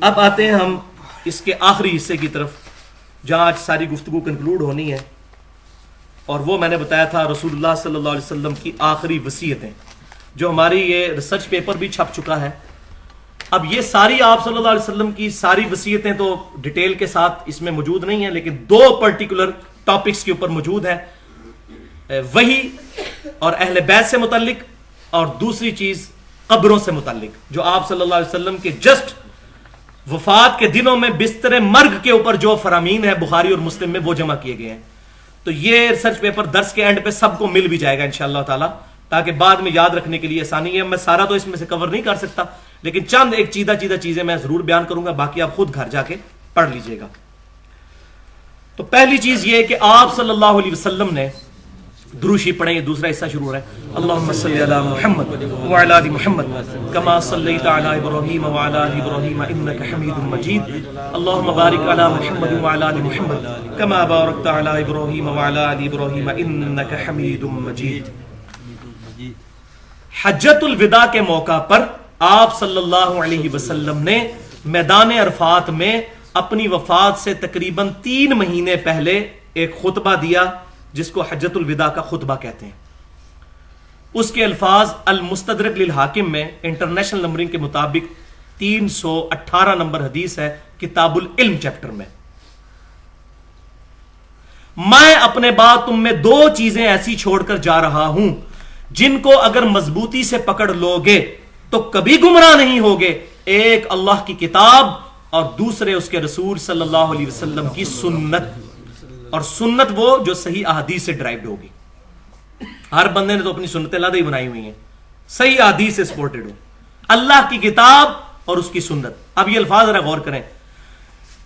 اب آتے ہیں ہم اس کے آخری حصے کی طرف جہاں آج ساری گفتگو کنکلوڈ ہونی ہے، اور وہ میں نے بتایا تھا رسول اللہ صلی اللہ علیہ وسلم کی آخری وصیتیں، جو ہماری یہ ریسرچ پیپر بھی چھپ چکا ہے۔ اب یہ ساری آپ صلی اللہ علیہ وسلم کی ساری وصیتیں تو ڈیٹیل کے ساتھ اس میں موجود نہیں ہیں، لیکن دو پرٹیکولر ٹاپکس کے اوپر موجود ہیں، وحی اور اہل بیت سے متعلق، اور دوسری چیز قبروں سے متعلق، جو آپ صلی اللہ علیہ وسلم کے جسٹ وفات کے دنوں میں بستر مرگ کے اوپر جو فرامین ہے بخاری اور مسلم میں وہ جمع کیے گئے ہیں۔ تو یہ ریسرچ پیپر درس کے اینڈ پہ سب کو مل بھی جائے گا انشاءاللہ تعالی، تاکہ بعد میں یاد رکھنے کے لیے آسانی ہے۔ میں سارا تو اس میں سے کور نہیں کر سکتا، لیکن چند ایک چیدہ چیزیں میں ضرور بیان کروں گا، باقی آپ خود گھر جا کے پڑھ لیجئے گا۔ تو پہلی چیز یہ کہ آپ صلی اللہ علیہ وسلم نے دروشی پڑھیں، یہ دوسرا حصہ شروع ہو رہا ہے۔ اللہم صلی علی محمد وعلی آل محمد کما صلیت علی ابراہیم وعلی آل ابراہیم انک حمید مجید، اللہم بارک علی محمد وعلی آل محمد کما بارکت علی ابراہیم وعلی آل ابراہیم انک حمید مجید۔ حجۃ الوداع کے موقع پر آپ صلی اللہ علیہ وسلم نے میدان عرفات میں اپنی وفات سے تقریباً 3 مہینے پہلے ایک خطبہ دیا، جس کو حجۃ الوداع کا خطبہ کہتے ہیں۔ اس کے الفاظ المستدرک للحاکم میں انٹرنیشنل نمبرنگ کے مطابق 318 نمبر حدیث ہے، کتاب العلم چیپٹر میں۔ میں اپنے بعد تم میں 2 چیزیں ایسی چھوڑ کر جا رہا ہوں جن کو اگر مضبوطی سے پکڑ لو گے تو کبھی گمراہ نہیں ہوگے، ایک اللہ کی کتاب اور دوسرے اس کے رسول صلی اللہ علیہ وسلم کی سنت، اور سنت وہ جو صحیح احادیث سے ڈرائیوڈ ہوگی۔ ہر بندے نے تو اپنی سنتیں لادہ ہی بنائی ہوئی ہیں، صحیح احادیث سے سپورٹڈ ہو، اللہ کی کتاب اور اس کی سنت۔ اب یہ الفاظ ذرا غور کریں،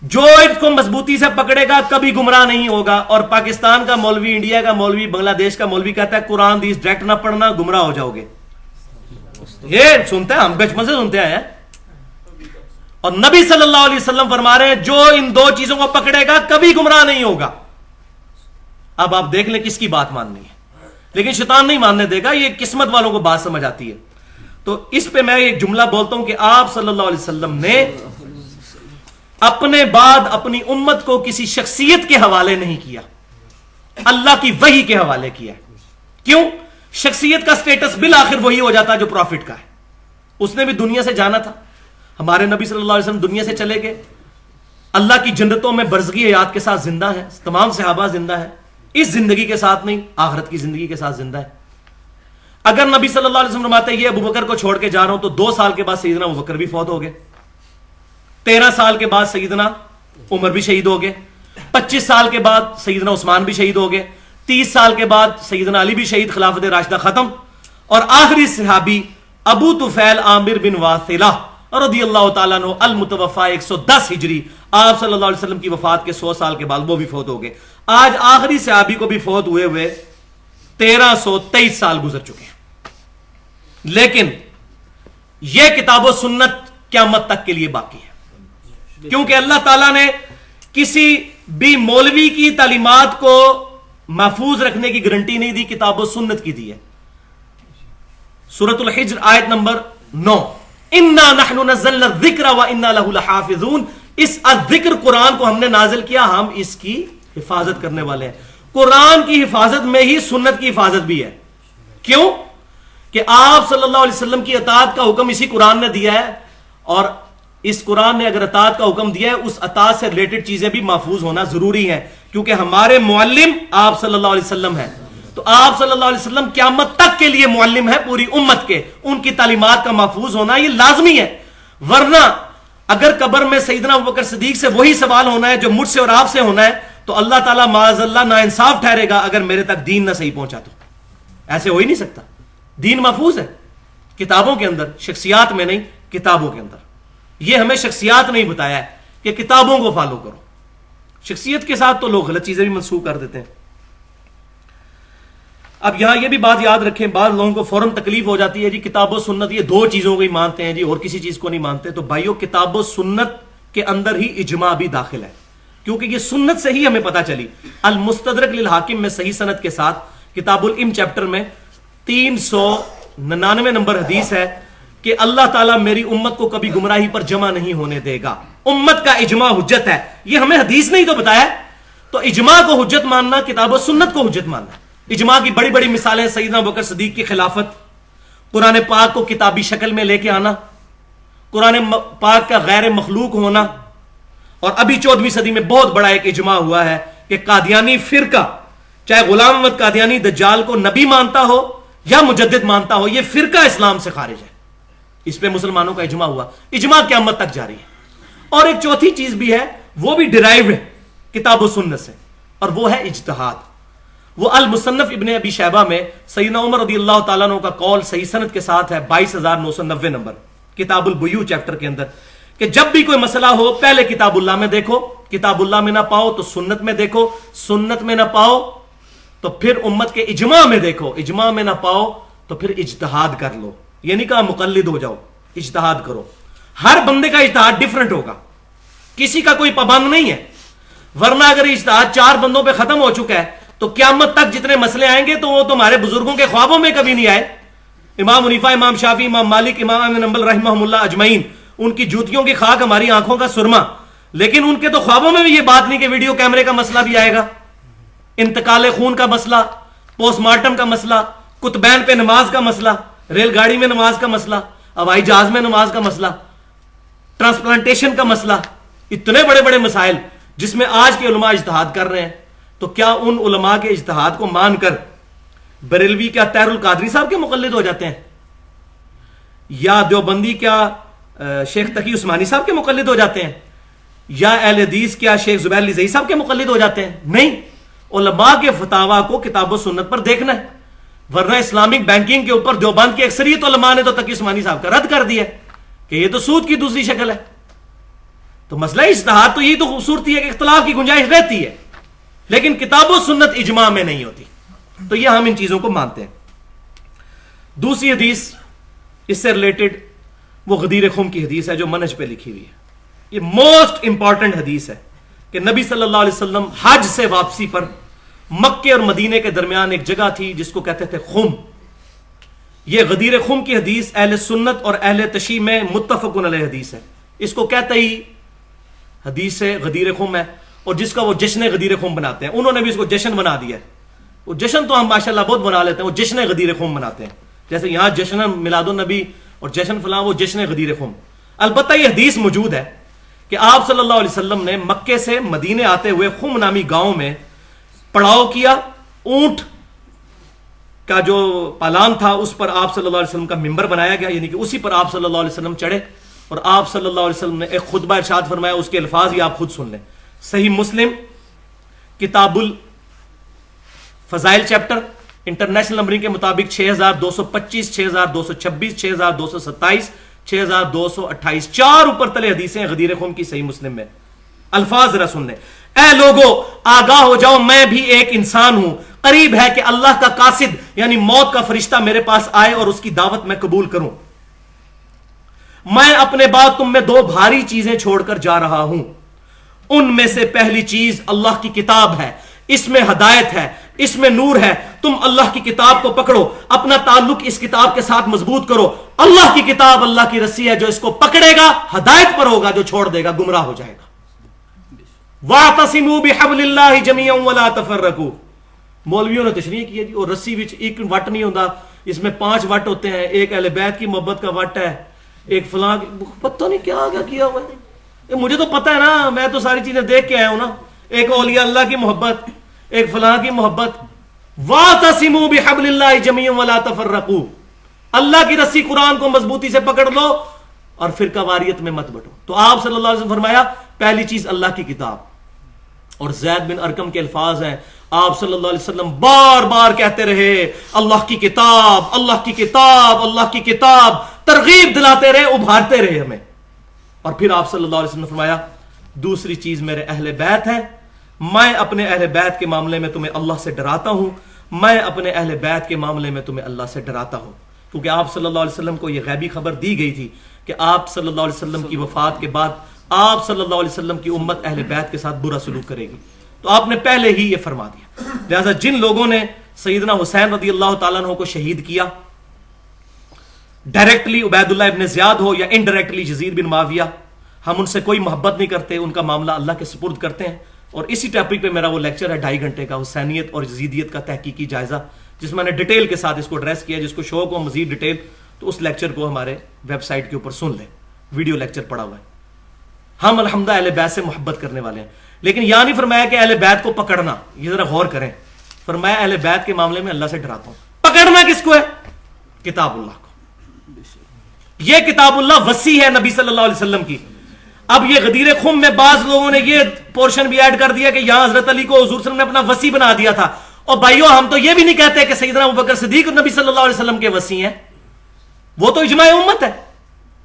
جو اس کو مضبوطی سے پکڑے گا کبھی گمراہ نہیں ہوگا۔ اور پاکستان کا مولوی، انڈیا کا مولوی، بنگلہ دیش کا مولوی کہتا ہے قرآن حدیث ڈائریکٹ نہ پڑھنا، گمراہ ہو جاؤ گے۔ یہ سنتے ہیں، ہم بچپن سے سنتے آئے ہیں، اور نبی صلی اللہ علیہ وسلم فرما رہے ہیں جو ان 2 چیزوں کو پکڑے گا کبھی گمراہ نہیں ہوگا۔ اب آپ دیکھ لیں کس کی بات ماننی ہے، لیکن شیطان نہیں ماننے دے گا، یہ قسمت والوں کو بات سمجھ آتی ہے۔ تو اس پہ میں ایک جملہ بولتا ہوں کہ آپ صلی اللہ علیہ وسلم نے اپنے بعد اپنی امت کو کسی شخصیت کے حوالے نہیں کیا، اللہ کی وحی کے حوالے کیا۔ کیوں؟ شخصیت کا سٹیٹس بالآخر وہی ہو جاتا جو پروفٹ کا ہے۔ اس نے بھی دنیا سے جانا تھا، ہمارے نبی صلی اللہ علیہ وسلم دنیا سے چلے گئے، اللہ کی جنتوں میں برزگی حیات کے ساتھ زندہ ہیں، تمام صحابہ زندہ ہیں، اس زندگی کے ساتھ نہیں، آخرت کی زندگی کے ساتھ زندہ ہے۔ اگر نبی صلی اللہ علیہ وسلم فرماتے یہ ابو بکر کو چھوڑ کے جا رہا ہوں، تو 2 سال کے بعد سیدنا ابو بکر بھی فوت ہو گئے، 13 سال کے بعد سیدنا عمر بھی شہید ہو گئے، 25 سال کے بعد سیدنا عثمان بھی شہید ہو گئے، 30 سال کے بعد سیدنا علی بھی شہید، خلافت راشدہ ختم، اور آخری صحابی ابو طفیل عامر بن واثلہ رضی اللہ تعالیٰ عنہ المتوفا 110 ہجری، آپ صلی اللہ علیہ وسلم کی وفات کے 100 سال کے بعد وہ بھی فوت ہو گئے۔ آج آخری صحابی کو بھی فوت ہوئے 1323 سال گزر چکے ہیں، لیکن یہ کتاب و سنت قیامت تک کے لیے باقی ہے، کیونکہ اللہ تعالیٰ نے کسی بھی مولوی کی تعلیمات کو محفوظ رکھنے کی گارنٹی نہیں دی، کتاب و سنت کی دی ہے۔ سورۃ الحجر آیت نمبر 9، اِنَّا نَحْنُ نَزَّلْنَا الذِّكْرَ وَإِنَّا لَهُ لَحَافِظُونَ، اس الذکر قرآن کو ہم نے نازل کیا، ہم اس کی حفاظت کرنے والے ہیں۔ قرآن کی حفاظت میں ہی سنت کی حفاظت بھی ہے۔ کیوں؟ کہ آپ صلی اللہ علیہ وسلم کی اطاعت کا حکم اسی قرآن نے دیا ہے، اور اس قرآن نے اگر اطاعت کا حکم دیا ہے، اس اطاعت سے ریلیٹڈ چیزیں بھی محفوظ ہونا ضروری ہے، کیونکہ ہمارے معلم آپ صلی اللہ علیہ وسلم ہیں۔ تو آپ صلی اللہ علیہ وسلم قیامت تک کے لیے معلم ہے پوری امت کے، ان کی تعلیمات کا محفوظ ہونا یہ لازمی ہے۔ ورنہ اگر قبر میں سیدنا ابوبکر صدیق سے وہی سوال ہونا ہے جو مجھ سے اور آپ سے ہونا ہے، تو اللہ تعالیٰ معاذ اللہ ناانصاف ٹھہرے گا اگر میرے تک دین نہ صحیح پہنچا تو۔ ایسے ہو ہی نہیں سکتا، دین محفوظ ہے کتابوں کے اندر، شخصیات میں نہیں، کتابوں کے اندر۔ یہ ہمیں شخصیات نہیں بتایا ہے کہ کتابوں کو فالو کرو، شخصیت کے ساتھ تو لوگ غلط چیزیں بھی منسوخ کر دیتے ہیں۔ اب یہاں یہ بھی بات یاد رکھیں، بعض لوگوں کو فوراً تکلیف ہو جاتی ہے، جی کتاب و سنت یہ 2 چیزوں کو ہی مانتے ہیں جی، اور کسی چیز کو نہیں مانتے۔ تو بھائیو، کتاب و سنت کے اندر ہی اجماع بھی داخل ہے، کیونکہ یہ سنت سے ہی ہمیں پتہ چلی۔ المستدرک للحاکم میں صحیح سند کے ساتھ کتاب العلم چیپٹر میں 399 نمبر حدیث ہے کہ اللہ تعالیٰ میری امت کو کبھی گمراہی پر جمع نہیں ہونے دے گا. امت کا اجماع حجت ہے. یہ ہمیں حدیث نے ہی تو بتایا. تو اجماع کو حجت ماننا کتاب و سنت کو حجت ماننا. اجماع کی بڑی بڑی مثالیں سیدنا ابوبکر صدیق کی خلافت، قرآن پاک کو کتابی شکل میں لے کے آنا، قرآن پاک کا غیر مخلوق ہونا، اور ابھی 14ویں صدی میں بہت بڑا ایک اجماع ہوا ہے کہ قادیانی فرقہ، چاہے غلام احمد قادیانی دجال کو نبی مانتا ہو یا مجدد مانتا ہو، یہ فرقہ اسلام سے خارج ہے. اس پہ مسلمانوں کا اجماع ہوا. اجماع قیامت تک جاری ہے. اور ایک چوتھی چیز بھی ہے، وہ بھی ڈرائیو ہے کتاب و سنت سے، اور وہ ہے اجتہاد. وہ المصنف ابن ابی شیبہ میں سیدنا عمر رضی اللہ تعالیٰ عنہ کا قول صحیح سند کے ساتھ ہے، 22,990 نمبر، کتاب البیوع چیپٹر کے اندر، کہ جب بھی کوئی مسئلہ ہو پہلے کتاب اللہ میں دیکھو، کتاب اللہ میں نہ پاؤ تو سنت میں دیکھو، سنت میں نہ پاؤ تو پھر امت کے اجماع میں دیکھو، اجماع میں نہ پاؤ تو پھر اجتہاد کر لو. یہ نہیں کہا مقلد ہو جاؤ، اجتہاد کرو. ہر بندے کا اجتہاد ڈیفرنٹ ہوگا، کسی کا کوئی پابند نہیں ہے. ورنہ اگر اجتہاد 4 بندوں پہ ختم ہو چکا ہے تو قیامت تک جتنے مسئلے آئیں گے تو وہ تمہارے بزرگوں کے خوابوں میں کبھی نہیں آئے. امام حنیفہ، امام شافعی، امام مالک، امام احمد بن حنبل رحمہم اللہ اجمعین، ان کی جوتیوں کی خاک ہماری آنکھوں کا سرما، لیکن ان کے تو خوابوں میں بھی یہ بات نہیں کہ ویڈیو کیمرے کا مسئلہ بھی آئے گا، انتقال خون کا مسئلہ، پوسٹ مارٹم کا مسئلہ، کتبین پہ نماز کا مسئلہ، ریل گاڑی میں نماز کا مسئلہ، ہوائی جہاز میں نماز کا مسئلہ، ٹرانسپلانٹیشن کا مسئلہ. اتنے بڑے بڑے مسائل جس میں آج کے علماء اجتہاد کر رہے ہیں. تو کیا ان علماء کے اجتہاد کو مان کر بریلوی کیا طاہر القادری صاحب کے مقلد ہو جاتے ہیں؟ یا دیوبندی کیا شیخ تقی عثمانی صاحب کے مقلد ہو جاتے ہیں؟ یا اہل حدیث کیا شیخ زبیر علی زئی صاحب کے مقلد ہو جاتے ہیں؟ نہیں. علماء کے فتاوا کو کتاب و سنت پر دیکھنا ہے. ورنہ اسلامک بینکنگ کے اوپر دیوبند کی اکثریت علماء نے تو تقی عثمانی صاحب کا رد کر دیا کہ یہ تو سود کی دوسری شکل ہے. تو مسئلہ اجتہاد تو یہی تو خوبصورتی ہے کہ اختلاف کی گنجائش رہتی ہے، لیکن کتاب و سنت اجماع میں نہیں ہوتی. تو یہ ہم ان چیزوں کو مانتے ہیں. دوسری حدیث اس سے ریلیٹڈ وہ غدیر خم کی حدیث ہے جو منہج پہ لکھی ہوئی ہے. یہ موسٹ امپورٹنٹ حدیث ہے کہ نبی صلی اللہ علیہ وسلم حج سے واپسی پر مکے اور مدینے کے درمیان ایک جگہ تھی جس کو کہتے تھے خم. یہ غدیر خم کی حدیث اہل سنت اور اہل تشیع میں متفقن علیہ حدیث ہے. اس کو کہتے ہی حدیث سے غدیر خم ہے، اور جس کا وہ جشن غدیر خم بناتے ہیں. انہوں نے بھی اس کو جشن بنا دیا ہے. وہ جشن تو ہم ماشاءاللہ بہت بنا لیتے ہیں، وہ جشن غدیر خم بناتے ہیں. جیسے یہاں جشن میلاد النبی اور جشن فلاں، وہ جشن غدیر خم. البتہ یہ حدیث موجود ہے کہ آپ صلی اللہ علیہ وسلم نے مکے سے مدینے آتے ہوئے خم نامی گاؤں میں پڑاؤ کیا. اونٹ کا جو پالان تھا اس پر آپ صلی اللہ علیہ وسلم کا ممبر بنایا گیا، یعنی کہ اسی پر آپ صلی اللہ علیہ وسلم چڑھے، اور آپ صلی اللہ علیہ وسلم نے ایک خطبہ ارشاد فرمایا. اس کے الفاظ ہی آپ خود سن لیں. صحیح مسلم کتاب الفضائل چیپٹر، انٹرنیشنل نمبرنگ کے مطابق 6225، 6226، 6227، 6228، 4 اوپر تلے حدیثیں غدیر خم کی صحیح مسلم میں. الفاظ ذرا سن لیں. اے لوگو آگاہ ہو جاؤ، میں بھی ایک انسان ہوں. قریب ہے کہ اللہ کا قاصد یعنی موت کا فرشتہ میرے پاس آئے اور اس کی دعوت میں قبول کروں. میں اپنے بعد تم میں 2 بھاری چیزیں چھوڑ کر جا رہا ہوں. ان میں سے پہلی چیز اللہ کی کتاب ہے، اس میں ہدایت ہے، اس میں نور ہے. تم اللہ کی کتاب کو پکڑو، اپنا تعلق اس کتاب کے ساتھ مضبوط کرو. اللہ کی کتاب اللہ کی رسی ہے، جو اس کو پکڑے گا ہدایت پر ہوگا، جو چھوڑ دے گا گمراہ ہو جائے گا. وَاعْتَصِمُوا بِحَبْلِ اللَّهِ جَمِيعًا وَلَا تَفَرَّقُوا. مولویوں نے تشریح کی ہے جی، اور رسی وچ ایک وٹ نہیں ہوتا، اس میں 5 وٹ ہوتے ہیں. ایک اہل بیت کی محبت کا وٹ ہے، ایک فلاں پتہ نہیں کیا کیا ہوا ہے. مجھے تو پتہ ہے نا، میں تو ساری چیزیں دیکھ کے آیا ہوں نا. ایک اولیاء اللہ کی محبت، ایک فلاں کی محبت. وَاعْتَصِمُوا بِحَبْلِ اللَّهِ جَمِيعًا وَلَا تَفَرَّقُوا. اللہ کی رسی قرآن کو مضبوطی سے پکڑ لو اور فرقہ واریت میں مت بٹو. تو آپ صلی اللہ علیہ وسلم فرمایا پہلی چیز اللہ کی کتاب. اور زید بن ارقم کے الفاظ ہیں، آپ صلی اللہ علیہ وسلم بار بار کہتے رہے اللہ کی کتاب، اللہ کی کتاب، اللہ کی کتاب، ترغیب دلاتے رہے، ابھارتے رہے ہمیں. اور پھر آپ صلی اللہ علیہ وسلم نے فرمایا دوسری چیز میرے اہل بیت ہیں. میں اپنے اہل بیت کے معاملے میں تمہیں اللہ سے ڈراتا ہوں، میں اپنے اہل بیت کے معاملے میں تمہیں اللہ سے ڈراتا ہوں. کیونکہ آپ صلی اللہ علیہ وسلم کو یہ غیبی خبر دی گئی تھی کہ آپ صلی اللہ علیہ وسلم کی وفات کے بعد آپ صلی اللہ علیہ وسلم کی امت اہل بیت کے ساتھ برا سلوک کرے گی. تو آپ نے پہلے ہی یہ فرما دیا. لہذا جن لوگوں نے سیدنا حسین رضی اللہ تعالیٰ عنہ کو شہید کیا، ڈائریکٹلی عبیداللہ ابن زیاد ہو یا انڈائریکٹلی یزید بن معاویہ، ہم ان سے کوئی محبت نہیں کرتے، ان کا معاملہ اللہ کے سپرد کرتے ہیں. اور اسی ٹاپک پہ میرا وہ لیکچر ہے 2.5 گھنٹے کا، حسینیت اور یزیدیت کا تحقیقی جائزہ، جس میں نے ڈیٹیل کے ساتھ اس کو ایڈریس کیا. جس کو شوق ہو مزید ڈیٹیل تو اس لیکچر کو ہمارے ویب سائٹ کے اوپر سن لیں، ویڈیو لیکچر پڑا ہوا ہے. ہم الحمدہ اہل بیت سے محبت کرنے والے ہیں، لیکن یہ نہیں فرمایا کہ اہل بیت کو پکڑنا. یہ ذرا غور کریں، فرمایا اہل بیت کے معاملے میں اللہ سے ڈراتا ہوں. پکڑنا کس کو ہے؟ کتاب اللہ کو. یہ کتاب اللہ وسیع ہے نبی صلی اللہ علیہ وسلم کی. اب یہ غدیر خم میں بعض لوگوں نے یہ پورشن بھی ایڈ کر دیا کہ یہاں حضرت علی کو حضور صلی اللہ علیہ وسلم نے اپنا وسیع بنا دیا تھا. اور بھائیو ہم تو یہ بھی نہیں کہتے کہ سیدنا ابوبکر صدیق نبی صلی اللہ علیہ وسلم کے وسیع ہیں، وہ تو اجماع امت ہے.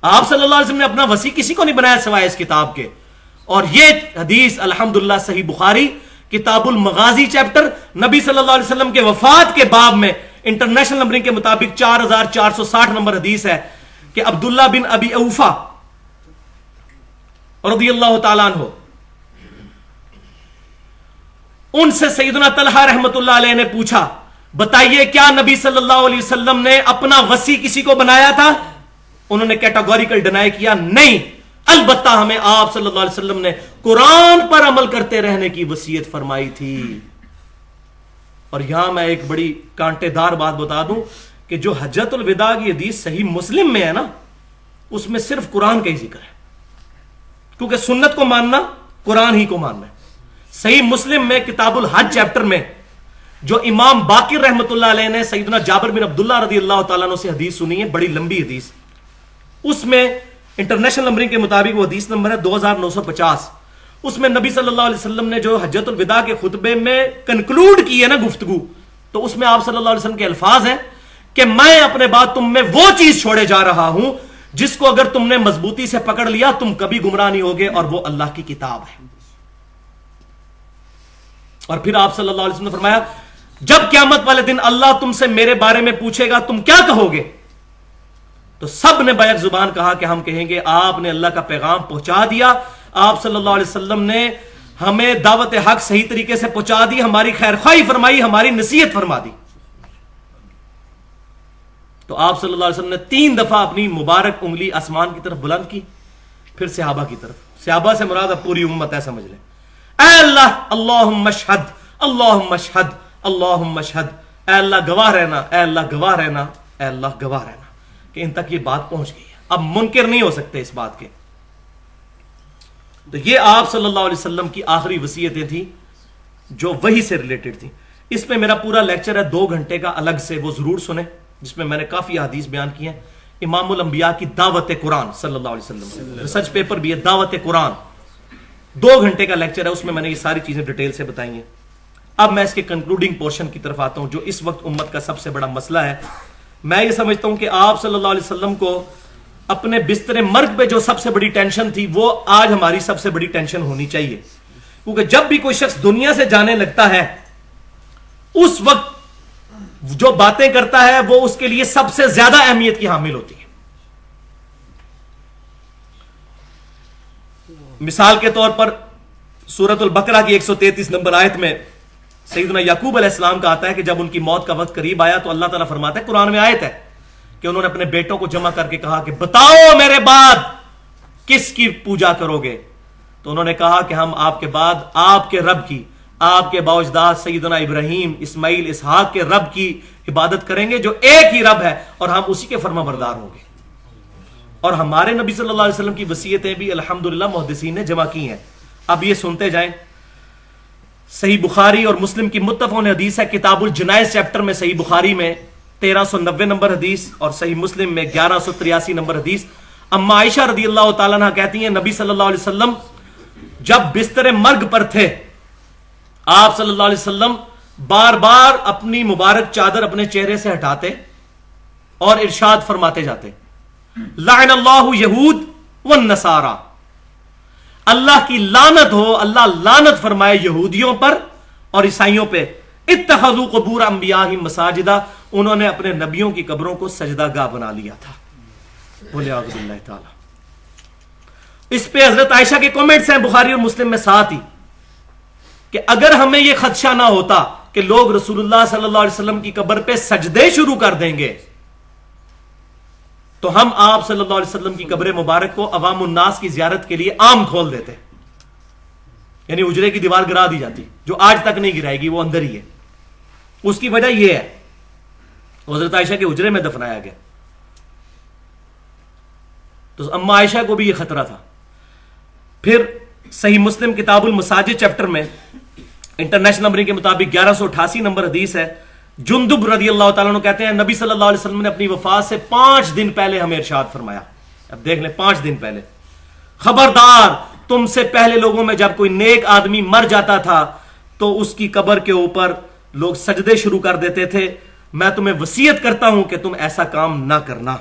آپ صلی اللہ علیہ وسلم نے اپنا وسیع کسی کو نہیں بنایا سوائے اس کتاب کے. اور یہ حدیث الحمدللہ صحیح بخاری کتاب المغازی چیپٹر نبی صلی اللہ علیہ وسلم کے وفات کے باب میں انٹرنیشنل نمبرنگ کے مطابق 4460 نمبر حدیث ہے کہ عبداللہ بن ابی اوفا رضی اللہ تعالیٰ عنہ، ان سے سیدنا طلحہ رحمت اللہ علیہ نے پوچھا بتائیے کیا نبی صلی اللہ علیہ وسلم نے اپنا وسیع کسی کو بنایا تھا؟ انہوں نے کیٹاگوریکل ڈینائی کیا، نہیں، البتہ ہمیں آپ صلی اللہ علیہ وسلم نے قرآن پر عمل کرتے رہنے کی وصیت فرمائی تھی. اور یہاں میں ایک بڑی کانٹے دار بات بتا دوں کہ جو حجۃ الوداع کی حدیث صحیح مسلم میں ہے نا، اس میں صرف قرآن کا ہی ذکر ہے، کیونکہ سنت کو ماننا قرآن ہی کو ماننا ہے. صحیح مسلم میں کتاب الحج چیپٹر میں جو امام باقر رحمت اللہ علیہ نے سیدنا جابر بن عبداللہ رضی اللہ تعالیٰ عنہ سے حدیث سنی ہے، بڑی لمبی حدیث، اس میں انٹرنیشنل نمبرنگ کے مطابق وہ حدیث نمبر ہے 2950. اس میں نبی صلی اللہ علیہ وسلم نے جو حجۃ الوداع کے خطبے میں کنکلوڈ کی ہے نا گفتگو، تو اس میں آپ صلی اللہ علیہ وسلم کے الفاظ ہیں کہ میں اپنے بعد تم میں وہ چیز چھوڑے جا رہا ہوں جس کو اگر تم نے مضبوطی سے پکڑ لیا تم کبھی گمراہ نہیں ہوگے، اور وہ اللہ کی کتاب ہے. اور پھر آپ صلی اللہ علیہ وسلم نے فرمایا جب قیامت والے دن اللہ تم سے میرے بارے میں پوچھے گا تم کیا کہو گے؟ تو سب نے بیک زبان کہا کہ ہم کہیں گے آپ نے اللہ کا پیغام پہنچا دیا، آپ صلی اللہ علیہ وسلم نے ہمیں دعوت حق صحیح طریقے سے پہنچا دی، ہماری خیر خواہی فرمائی، ہماری نصیحت فرما دی. تو آپ صلی اللہ علیہ وسلم نے 3 دفعہ اپنی مبارک انگلی آسمان کی طرف بلند کی، پھر صحابہ کی طرف. صحابہ سے مراد اب پوری امت ہے، سمجھ لیں. اے اللہ اللہم اشہد، اللہم اشہد، اللہم اشہد، اے اللہ گواہ رہنا، اے اللہ گواہ رہنا، اے اللہ گواہ رہنا، کہ ان تک یہ بات پہنچ گئی ہے، اب منکر نہیں ہو سکتے اس بات کے. تو یہ آپ صلی اللہ علیہ وسلم کی آخری وصیتیں تھیں جو وحی سے ریلیٹڈ تھیں. اس پہ میرا پورا لیکچر ہے 2 گھنٹے کا الگ سے، وہ ضرور سنیں، جس میں میں نے کافی حدیث بیان کی ہیں. امام الانبیاء کی دعوت قرآن صلی اللہ علیہ وسلم، ریسرچ پیپر بھی ہے دعوت قرآن، 2 گھنٹے کا لیکچر ہے، اس میں میں نے یہ ساری چیزیں ڈیٹیل سے بتائی ہیں. اب میں اس کے کنکلوڈنگ پورشن کی طرف آتا ہوں جو اس وقت امت کا سب سے بڑا مسئلہ ہے. میں یہ سمجھتا ہوں کہ آپ صلی اللہ علیہ وسلم کو اپنے بستر مرگ پہ جو سب سے بڑی ٹینشن تھی وہ آج ہماری سب سے بڑی ٹینشن ہونی چاہیے. کیونکہ جب بھی کوئی شخص دنیا سے جانے لگتا ہے اس وقت جو باتیں کرتا ہے وہ اس کے لیے سب سے زیادہ اہمیت کی حامل ہوتی ہے. مثال کے طور پر سورۃ البقرہ کی 133 نمبر آیت میں سیدنا یعقوب علیہ السلام کا آتا ہے کہ جب ان کی موت کا وقت قریب آیا تو اللہ تعالیٰ فرماتا ہے، قرآن میں آیت ہے کہ انہوں نے اپنے بیٹوں کو جمع کر کے کہا کہ بتاؤ میرے بعد کس کی پوجا کرو گے؟ تو انہوں نے کہا کہ ہم آپ کے بعد آپ کے رب کی، آپ کے باوجداد سیدنا ابراہیم، اسماعیل، اسحاق کے رب کی عبادت کریں گے جو ایک ہی رب ہے، اور ہم اسی کے فرما بردار ہوں گے. اور ہمارے نبی صلی اللہ علیہ وسلم کی وصیتیں بھی الحمدللہ محدثین نے جمع کی ہیں. اب یہ سنتے جائیں. صحیح بخاری اور مسلم کی متفق حدیث ہے کتاب الجنائز چیپٹر میں، صحیح بخاری میں 1390 نمبر حدیث اور صحیح مسلم میں 1183 نمبر حدیث. اما عائشہ رضی اللہ تعالیٰ عنہ کہتی ہیں نبی صلی اللہ علیہ وسلم جب بستر مرگ پر تھے آپ صلی اللہ علیہ وسلم بار بار اپنی مبارک چادر اپنے چہرے سے ہٹاتے اور ارشاد فرماتے جاتے، لعن اللہ یہود والنصارى، اللہ کی لعنت ہو، اللہ لعنت فرمائے یہودیوں پر اور عیسائیوں پہ. اتخذوا قبور انبیاءہم مساجدا، انہوں نے اپنے نبیوں کی قبروں کو سجدہ گاہ بنا لیا تھا. والعیاذ باللہ تعالی. اس پہ حضرت عائشہ کے کامنٹس ہیں بخاری اور مسلم میں ساتھ ہی کہ اگر ہمیں یہ خدشہ نہ ہوتا کہ لوگ رسول اللہ صلی اللہ علیہ وسلم کی قبر پہ سجدے شروع کر دیں گے تو ہم آپ صلی اللہ علیہ وسلم کی قبر مبارک کو عوام الناس کی زیارت کے لیے عام کھول دیتے، یعنی اجرے کی دیوار گرا دی جاتی، جو آج تک نہیں گرائے گی، وہ اندر ہی ہے. اس کی وجہ یہ ہے حضرت عائشہ کے اجرے میں دفنایا گیا، تو اما عائشہ کو بھی یہ خطرہ تھا. پھر صحیح مسلم کتاب المساجد چیپٹر میں انٹرنیشنل نمبرنگ کے مطابق 1188 نمبر حدیث ہے. جندب رضی اللہ تعالیٰ عنہ کہتے ہیں نبی صلی اللہ علیہ وسلم نے اپنی وفات سے 5 دن پہلے ہمیں ارشاد فرمایا. اب دیکھ لیں 5 دن پہلے، خبردار تم سے پہلے لوگوں میں جب کوئی نیک آدمی مر جاتا تھا تو اس کی قبر کے اوپر لوگ سجدے شروع کر دیتے تھے، میں تمہیں وصیت کرتا ہوں کہ تم ایسا کام نہ کرنا.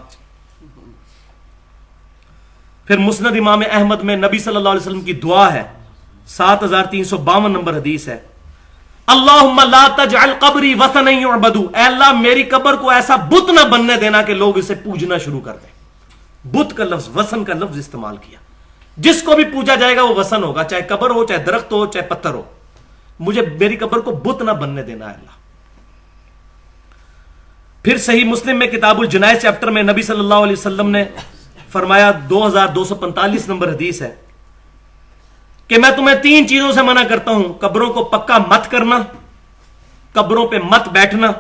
پھر مسند امام احمد میں نبی صلی اللہ علیہ وسلم کی دعا ہے، 7352 نمبر حدیث ہے، اللہم لا تجعل قبری وثنا یعبد، اے اللہ میری قبر کو ایسا بت نہ بننے دینا کہ لوگ اسے پوجنا شروع کر دیں. بت کا لفظ، وثن کا لفظ استعمال کیا. جس کو بھی پوجا جائے گا وہ وثن ہوگا، چاہے قبر ہو، چاہے درخت ہو، چاہے پتھر ہو. مجھے میری قبر کو بت نہ بننے دینا ہے اللہ. پھر صحیح مسلم میں کتاب الجنائز چیپٹر میں نبی صلی اللہ علیہ وسلم نے فرمایا، 2245 نمبر حدیث ہے کہ میں تمہیں 3 چیزوں سے منع کرتا ہوں، قبروں کو پکا مت کرنا، قبروں پہ مت بیٹھنا،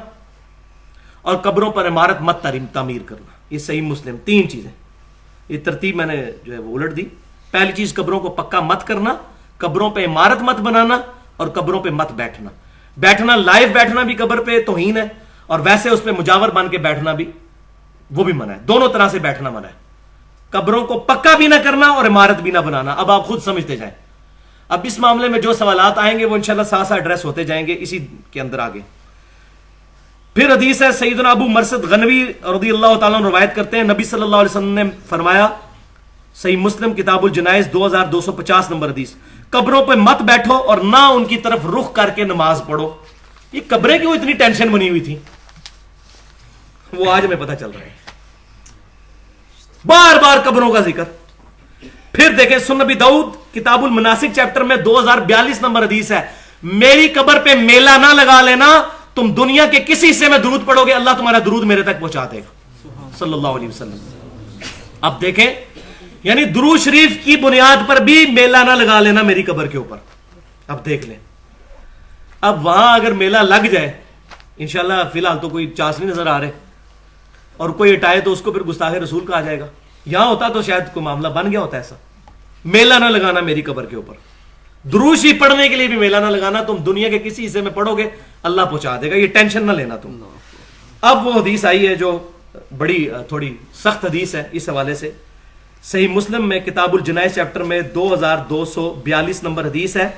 اور قبروں پر عمارت مت تعمیر کرنا. یہ صحیح مسلم 3 چیزیں، یہ ترتیب میں نے جو ہے وہ الٹ دی. پہلی چیز قبروں کو پکا مت کرنا، قبروں پہ عمارت مت بنانا، اور قبروں پہ مت بیٹھنا. بیٹھنا لائیو بیٹھنا بھی قبر پہ توہین ہے، اور ویسے اس پہ مجاور بن کے بیٹھنا بھی وہ بھی منع ہے. دونوں طرح سے بیٹھنا منع ہے. قبروں کو پکا بھی نہ کرنا اور عمارت بھی نہ بنانا. اب آپ خود سمجھتے جائیں. اب اس معاملے میں جو سوالات آئیں گے وہ انشاءاللہ ساتھ ساتھ ایڈریس ہوتے جائیں گے اسی کے اندر آگے. پھر حدیث ہے سیدنا ابو مرثد غنوی رضی اللہ تعالیٰ عنہ روایت کرتے ہیں، نبی صلی اللہ علیہ وسلم نے فرمایا، صحیح مسلم کتاب الجنائز 2250 نمبر حدیث، قبروں پہ مت بیٹھو اور نہ ان کی طرف رخ کر کے نماز پڑھو. یہ قبریں کیوں اتنی ٹینشن بنی ہوئی تھی، وہ آج ہمیں پتہ چل رہا ہے. بار بار قبروں کا ذکر. پھر دیکھیں سنن نبی داؤد کتاب المناسک چیپٹر میں 2042 نمبر حدیث ہے، میری قبر پہ میلہ نہ لگا لینا، تم دنیا کے کسی حصے میں درود پڑھو گے اللہ تمہارا درود میرے تک پہنچا دے گا صلی اللہ علیہ وسلم. اب دیکھیں یعنی درود شریف کی بنیاد پر بھی میلہ نہ لگا لینا میری قبر کے اوپر. اب دیکھ لیں، اب وہاں اگر میلہ لگ جائے، انشاءاللہ فی الحال تو کوئی چانس نہیں نظر آ رہے، اور کوئی ہٹائے تو اس کو پھر گستاخ رسول کہا جائے گا. یہاں ہوتا تو شاید کوئی معاملہ بن گیا ہوتا ایسا. میلہ نہ لگانا میری قبر کے اوپر. درود شریف پڑھنے کے لیے بھی میلہ نہ لگانا، تم دنیا کے کسی حصے میں پڑھو گے اللہ پہنچا دے گا، یہ ٹینشن نہ لینا تم. اب وہ حدیث آئی ہے جو بڑی تھوڑی سخت حدیث ہے اس حوالے سے. صحیح مسلم میں کتاب الجنائز چیپٹر میں 2242 نمبر حدیث ہے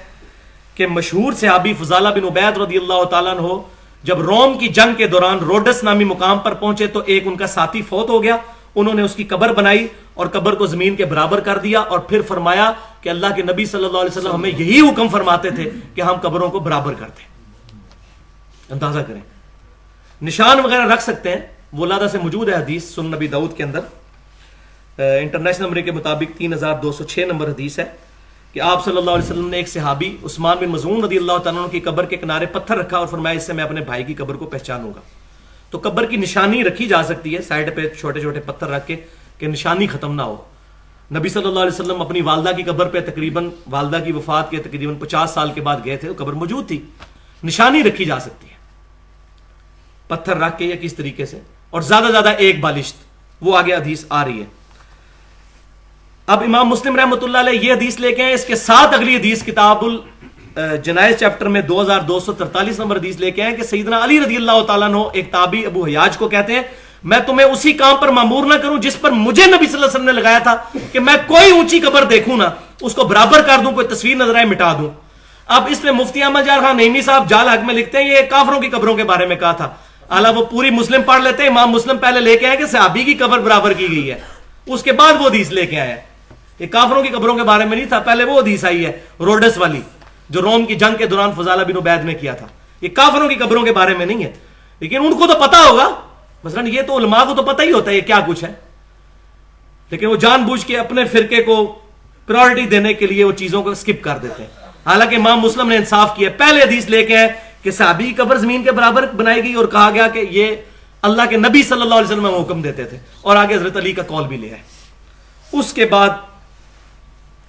کہ مشہور صحابی فضالہ بن عبید رضی اللہ تعالیٰ عنہ جب روم کی جنگ کے دوران روڈس نامی مقام پر پہنچے تو ایک ان کا ساتھی فوت ہو گیا. انہوں نے اس کی قبر بنائی اور قبر کو زمین کے برابر کر دیا، اور پھر فرمایا کہ اللہ کے نبی صلی اللہ علیہ وسلم ہمیں یہی حکم فرماتے تھے کہ ہم قبروں کو برابر کرتے. اندازہ کریں، نشان وغیرہ رکھ سکتے ہیں، وہ ولادہ سے موجود ہے حدیث سنن نبی داؤد کے اندر. انٹرنیشنل نمبر کے مطابق 3206 نمبر حدیث ہے کہ آپ صلی اللہ علیہ وسلم نے ایک صحابی عثمان بن مظعون رضی اللہ تعالیٰ عنہ کی قبر کے کنارے پتھر رکھا اور فرمایا اس سے میں اپنے بھائی کی قبر کو پہچانوں گا. تو قبر کی نشانی رکھی جا سکتی ہے سائڈ پہ چھوٹے چھوٹے پتھر رکھ کے کہ نشانی ختم نہ ہو. نبی صلی اللہ علیہ وسلم اپنی والدہ کی قبر پہ تقریباً والدہ کی وفات کے تقریباً 50 سال کے بعد گئے تھے، وہ قبر موجود تھی، نشانی رکھی جا سکتی ہے پتھر رکھ کے یا کس طریقے سے، اور زیادہ زیادہ ایک بالشت. وہ آگے حدیث آ رہی ہے. اب امام مسلم رحمۃ اللہ علیہ یہ حدیث لے کے ہیں، اس کے ساتھ اگلی حدیث کتاب الجنائز چیپٹر میں 2243 نمبر حدیث لے کے ہیں کہ سیدنا علی رضی اللہ تعالیٰ عنہ ایک تابعی ابو حیاج کو کہتے ہیں میں تمہیں اسی کام پر مامور نہ کروں جس پر مجھے نبی صلی اللہ علیہ وسلم نے لگایا تھا کہ میں کوئی اونچی قبر دیکھوں نا اس کو برابر کر دوں، کوئی تصویر نظر آئے مٹا دوں. اب اس میں مفتی احمد جار خان نعیمی صاحب جال حق میں لکھتے ہیں یہ کافروں کی قبروں کے بارے میں کہا تھا، حالانکہ وہ پوری مسلم پڑھ لیتے ہیں. امام مسلم پہلے لے کے آئے کہ صحابی کی قبر برابر کی گئی ہے، اس کے بعد وہ حدیث لے کے آئے. یہ کافروں کی قبروں کے بارے میں نہیں تھا، پہلے وہ حدیث آئی ہے روڈس والی جو روم کی جنگ کے دوران فضالہ بن عبید نے کیا تھا. یہ کافروں کی قبروں کے بارے میں نہیں ہے، لیکن ان کو تو پتا ہوگا، مثلا یہ تو علماء کو تو پتہ ہی ہوتا ہے یہ کیا کچھ ہے، لیکن وہ جان بوجھ کے اپنے فرقے کو پرائورٹی دینے کے لیے وہ چیزوں کو سکپ کر دیتے ہیں. حالانکہ امام مسلم نے انصاف کیا، پہلے حدیث لے کے ہیں کہ صحابی کی قبر زمین کے برابر بنائی گئی اور کہا گیا کہ یہ اللہ کے نبی صلی اللہ علیہ وسلم میں حکم دیتے تھے، اور آگے حضرت علی کا قول بھی لیا ہے۔ اس کے بعد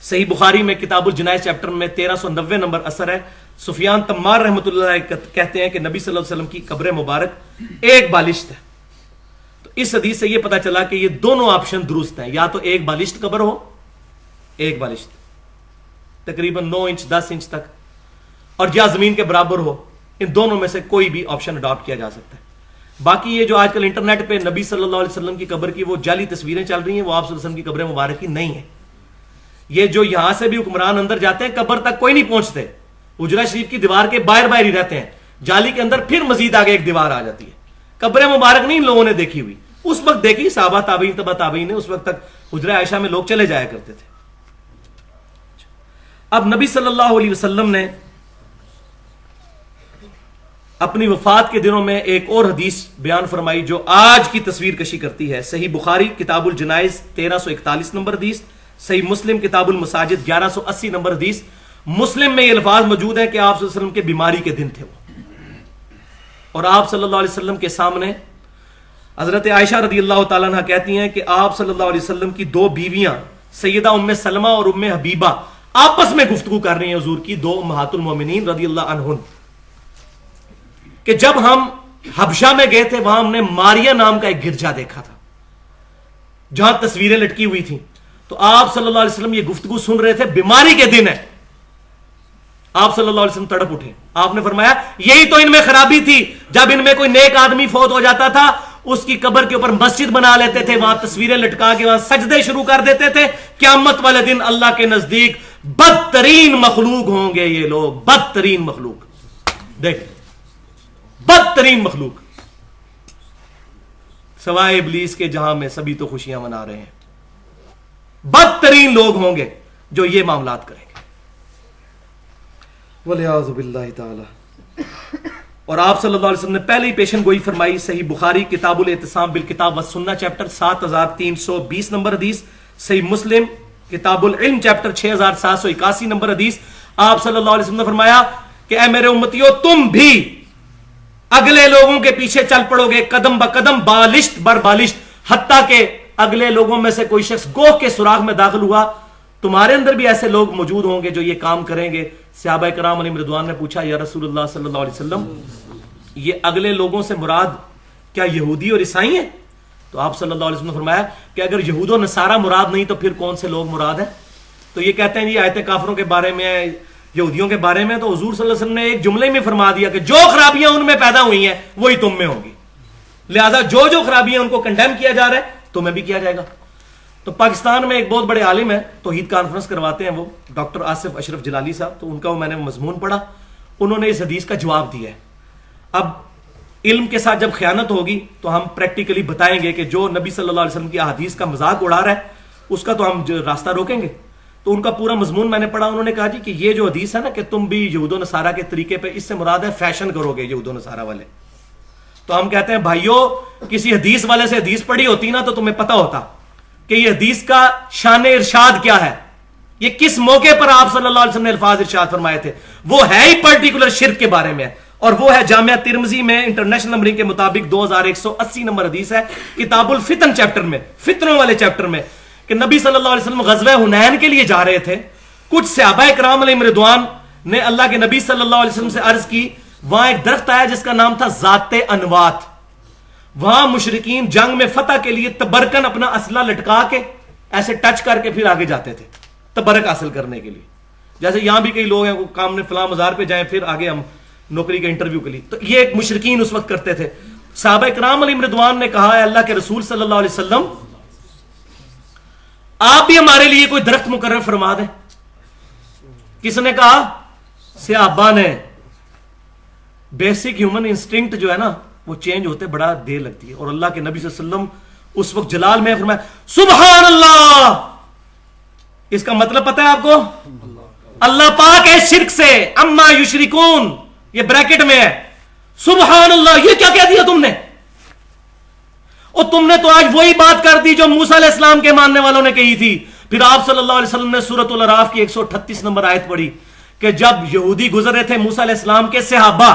صحیح بخاری میں کتاب الجنائز چیپٹر میں 1390 نمبر اثر ہے، سفیان تمار رحمۃ اللہ علیہ کہتے ہیں کہ نبی صلی اللہ علیہ وسلم کی قبر مبارک ایک بالشت ہے۔ تو اس حدیث سے یہ پتا چلا کہ یہ دونوں آپشن درست ہیں، یا تو ایک بالشت قبر ہو، ایک بالشت تقریباً 9 انچ 10 انچ تک، اور یا زمین کے برابر ہو، ان دونوں میں سے کوئی بھی آپشن اڈاپٹ کیا جا سکتا ہے۔ باقی یہ جو آج کل انٹرنیٹ پہ نبی صلی اللہ علیہ وسلم کی قبر کی وہ جعلی تصویریں چل رہی ہیں، وہ آپ صلی اللہ علیہ وسلم کی قبر مبارک کی نہیں ہے۔ یہ جو یہاں سے بھی حکمران اندر جاتے ہیں قبر تک کوئی نہیں پہنچتے، حجرہ شریف کی دیوار کے باہر باہر ہی رہتے ہیں، جالی کے اندر پھر مزید آگے ایک دیوار آ جاتی ہے۔ قبر مبارک نہیں لوگوں نے دیکھی ہوئی، اس وقت دیکھی صحابہ تابعین تبع تابعین نے، اس وقت تک حجرہ عائشہ میں لوگ چلے جایا کرتے تھے۔ اب نبی صلی اللہ علیہ وسلم نے اپنی وفات کے دنوں میں ایک اور حدیث بیان فرمائی جو آج کی تصویر کشی کرتی ہے۔ صحیح بخاری کتاب الجنائز 1341 نمبر حدیث، صحیح مسلم کتاب المساجد 1180 نمبر حدیث۔ مسلم میں یہ الفاظ موجود ہیں کہ آپ صلی اللہ علیہ وسلم کے بیماری کے دن تھے وہ، اور آپ صلی اللہ علیہ وسلم کے سامنے حضرت عائشہ رضی اللہ تعالیٰ عنہ کہتی ہیں کہ آپ صلی اللہ علیہ وسلم کی دو بیویاں سیدہ ام سلمہ اور ام حبیبہ آپس میں گفتگو کر رہی ہیں، حضور کی دو امہات المومنین رضی اللہ عنہن، کہ جب ہم حبشہ میں گئے تھے وہاں ہم نے ماریا نام کا ایک گرجا دیکھا تھا جہاں تصویریں لٹکی ہوئی تھیں۔ تو آپ صلی اللہ علیہ وسلم یہ گفتگو سن رہے تھے، بیماری کے دن ہے۔ آپ صلی اللہ علیہ وسلم تڑپ اٹھے، آپ نے فرمایا یہی تو ان میں خرابی تھی، جب ان میں کوئی نیک آدمی فوت ہو جاتا تھا اس کی قبر کے اوپر مسجد بنا لیتے تھے، وہاں تصویریں لٹکا کے وہاں سجدے شروع کر دیتے تھے۔ قیامت والے دن اللہ کے نزدیک بدترین مخلوق ہوں گے یہ لوگ، بدترین مخلوق، دیکھ بدترین مخلوق، سوائے ابلیس کے جہاں میں سبھی تو خوشیاں منا رہے ہیں۔ بدترین لوگ ہوں گے جو یہ معاملات کریں گے، وَلِعَوْذُ بِاللَّهِ تعالی۔ اور آپ صلی اللہ علیہ وسلم نے پہلے ہی پیشن گوئی فرمائی، صحیح بخاری کتاب الاعتصام بالکتاب والسنہ چیپٹر 7320 نمبر حدیث، صحیح مسلم کتاب العلم چیپٹر 6781 نمبر حدیث۔ آپ صلی اللہ علیہ وسلم نے فرمایا کہ اے میرے امتیو، تم بھی اگلے لوگوں کے پیچھے چل پڑو گے قدم بقدم، بالشت بر بالشت، حتیٰ کہ اگلے لوگوں میں سے کوئی شخص گوہ کے سوراخ میں داخل ہوا، تمہارے اندر بھی ایسے لوگ موجود ہوں گے جو یہ کام کریں گے۔ صحابہ کرام علیہم رضوان نے پوچھا یا رسول اللہ صلی اللہ علیہ وسلم، یہ اگلے لوگوں سے مراد کیا یہودی اور عیسائی ہیں؟ تو آپ صلی اللہ علیہ وسلم نے فرمایا کہ اگر یہود و نصارہ مراد نہیں تو پھر کون سے لوگ مراد ہیں؟ تو یہ کہتے ہیں یہ آیت کافروں کے بارے میں، یہودیوں کے بارے میں، تو حضور صلی اللہ علیہ وسلم نے ایک جملے میں فرما دیا کہ جو خرابیاں ان میں پیدا ہوئی ہیں وہی تم میں ہوں گی، لہذا جو جو خرابیاں ان کو کنڈیم کیا جا رہا ہے تمہیں بھی کیا جائے گا۔ تو پاکستان میں ایک بہت بڑے عالم ہیں، توحید کانفرنس کرواتے ہیں وہ، ڈاکٹر آصف اشرف جلالی صاحب، تو ان کا میں نے مضمون پڑھا، انہوں نے اس حدیث کا جواب دیا ہے۔ اب علم کے ساتھ جب خیانت ہوگی تو ہم پریکٹیکلی بتائیں گے کہ جو نبی صلی اللہ علیہ وسلم کی احادیث کا مذاق اڑا رہا ہے اس کا تو ہم راستہ روکیں گے۔ تو ان کا پورا مضمون میں نے پڑھا، انہوں نے کہا جی کہ یہ جو حدیث ہے نا کہ تم بھی یہود و نصارہ کے طریقے پہ، اس سے مراد ہے فیشن کرو گے یہود و نصارہ والے۔ تو ہم کہتے ہیں بھائیو، کسی حدیث والے سے حدیث پڑھی ہوتی نا تو تمہیں پتہ ہوتا کہ یہ حدیث کا شان ارشاد کیا ہے، یہ کس موقع پر آپ صلی اللہ علیہ وسلم نے الفاظ ارشاد فرمائے تھے، وہ ہے ہی پرٹیکولر شرک کے بارے میں، اور وہ ہے جامعہ ترمذی میں انٹرنیشنل نمبرنگ کے مطابق 2180 نمبر حدیث ہے، کتاب الفتن چیپٹر میں، فتنوں والے چیپٹر میں، کہ نبی صلی اللہ علیہ وسلم غزوہ حنین کے لیے جا رہے تھے، کچھ صحابہ کرام علیہم رضوان نے اللہ کے نبی صلی اللہ علیہ وسلم سے عرض کی، وہاں ایک درخت آیا جس کا نام تھا ذات انوات، وہاں مشرکین جنگ میں فتح کے لیے تبرکن اپنا اسلحہ لٹکا کے ایسے ٹچ کر کے پھر آگے جاتے تھے تبرک حاصل کرنے کے لیے، جیسے یہاں بھی کئی لوگ ہیں وہ کام نے فلاں مزار پہ جائیں پھر آگے ہم نوکری کے انٹرویو کے لیے، تو یہ ایک مشرکین اس وقت کرتے تھے۔ صحابہ کرام علیہم رضوان نے کہا ہے اللہ کے رسول صلی اللہ علیہ وسلم آپ بھی ہمارے لیے کوئی درخت مقرر فرما دیں۔ کس نے کہا؟ صحابہ نے۔ بیسک ہیومن انسٹنکٹ جو ہے نا وہ چینج ہوتے بڑا دیر لگتی ہے، اور اللہ کے نبی صلی اللہ علیہ وسلم اس وقت جلال میں فرمایا سبحان اللہ، اس کا مطلب پتہ ہے آپ کو؟ اللہ پاک ہے شرک سے، اما یشرکون، یہ بریکٹ میں ہے، سبحان اللہ، یہ کیا کہہ دیا تم نے؟ اور تم نے تو آج وہی بات کر دی جو موسیٰ علیہ السلام کے ماننے والوں نے کہی تھی۔ پھر آپ صلی اللہ علیہ وسلم نے سورۃ الاعراف کی 138 نمبر آیت پڑھی کہ جب یہودی گزر رہے تھے موسیٰ علیہ السلام کے صحابہ،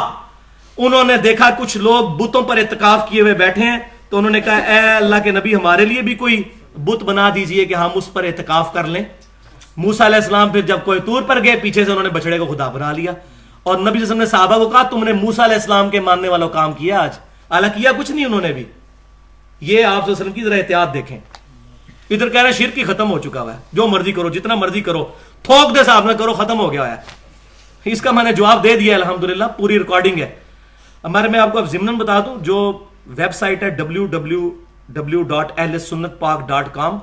انہوں نے دیکھا کچھ لوگ بتوں پر اعتکاف کیے ہوئے بیٹھے ہیں، تو انہوں نے کہا اے اللہ کے نبی ہمارے لیے بھی کوئی بت بنا دیجئے کہ ہم اس پر اعتکاف کر لیں۔ موسیٰ علیہ السلام پھر جب کوہ طور پر گئے، پیچھے سے انہوں نے بچڑے کو خدا بنا لیا، اور نبی صلی اللہ علیہ وسلم نے صحابہ کو کہا تم نے موسیٰ علیہ السلام کے ماننے والوں کام کیا آج، حالانکہ کیا کچھ نہیں انہوں نے بھی۔ یہ آپ صلی اللہ علیہ وسلم کی ذرا احتیاط دیکھیں۔ ادھر کہہ رہے ہیں شرک ہی ختم ہو چکا ہوا ہے، جو مرضی کرو، جتنا مرضی کرو، تھوک دے صاحب نہ کرو، ختم ہو گیا ہے۔ اس کا میں نے جواب دے دیا الحمدللہ، پوری ریکارڈنگ ہے ہمارے۔ میں آپ کو اب ضمناً بتا دوں، جو ویب سائٹ ہے www.ahlsunnatpak.com،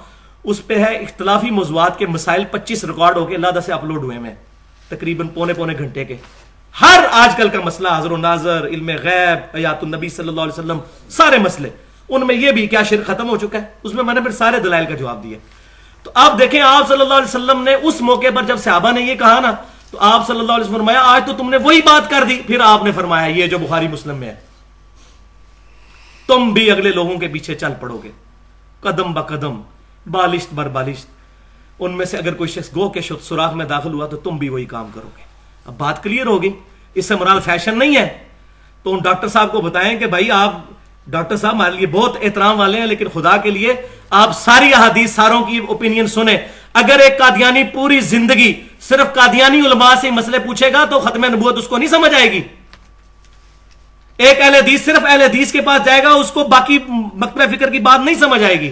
اس پہ ہے اختلافی موضوعات کے مسائل 25 ریکارڈ ہو کے اللہ سے اپلوڈ ہوئے ہیں، تقریباً پونے گھنٹے کے۔ ہر آج کل کا مسئلہ، حاضر و ناظر، علم غیب، حیات النبی صلی اللہ علیہ وسلم، سارے مسئلے، ان میں یہ بھی کیا شرک ختم ہو چکا ہے، اس میں نے پھر سارے دلائل کا جواب دیا۔ تو آپ دیکھیں آپ صلی اللہ علیہ وسلم نے اس موقع پر جب صحابہ نے یہ کہا نا، تو آپ صلی اللہ علیہ وسلم فرمایا آج تو تم نے وہی بات کر دی۔ پھر آپ نے فرمایا یہ جو بخاری مسلم میں ہے، تم بھی اگلے لوگوں کے پیچھے چل پڑو گے، قدم با قدم، بالشت بر بالشت، ان میں سے اگر کوئی شخص گو کے سوراخ میں داخل ہوا تو تم بھی وہی کام کرو گے۔ اب بات کلیئر ہوگی، اس سے مراد فیشن نہیں ہے۔ تو ان ڈاکٹر صاحب کو بتائیں کہ بھائی آپ ڈاکٹر صاحب ہمارے لیے بہت احترام والے ہیں، لیکن خدا کے لیے آپ ساری احادیث، ساروں کی اوپینین سنیں۔ اگر ایک قادیانی پوری زندگی صرف قادیانی علماء سے مسئلے پوچھے گا تو ختم نبوت اس کو نہیں سمجھ آئے گی۔ ایک اہل حدیث صرف اہل حدیث کے پاس جائے گا، اس کو باقی مکتب فکر کی بات نہیں سمجھ آئے گی۔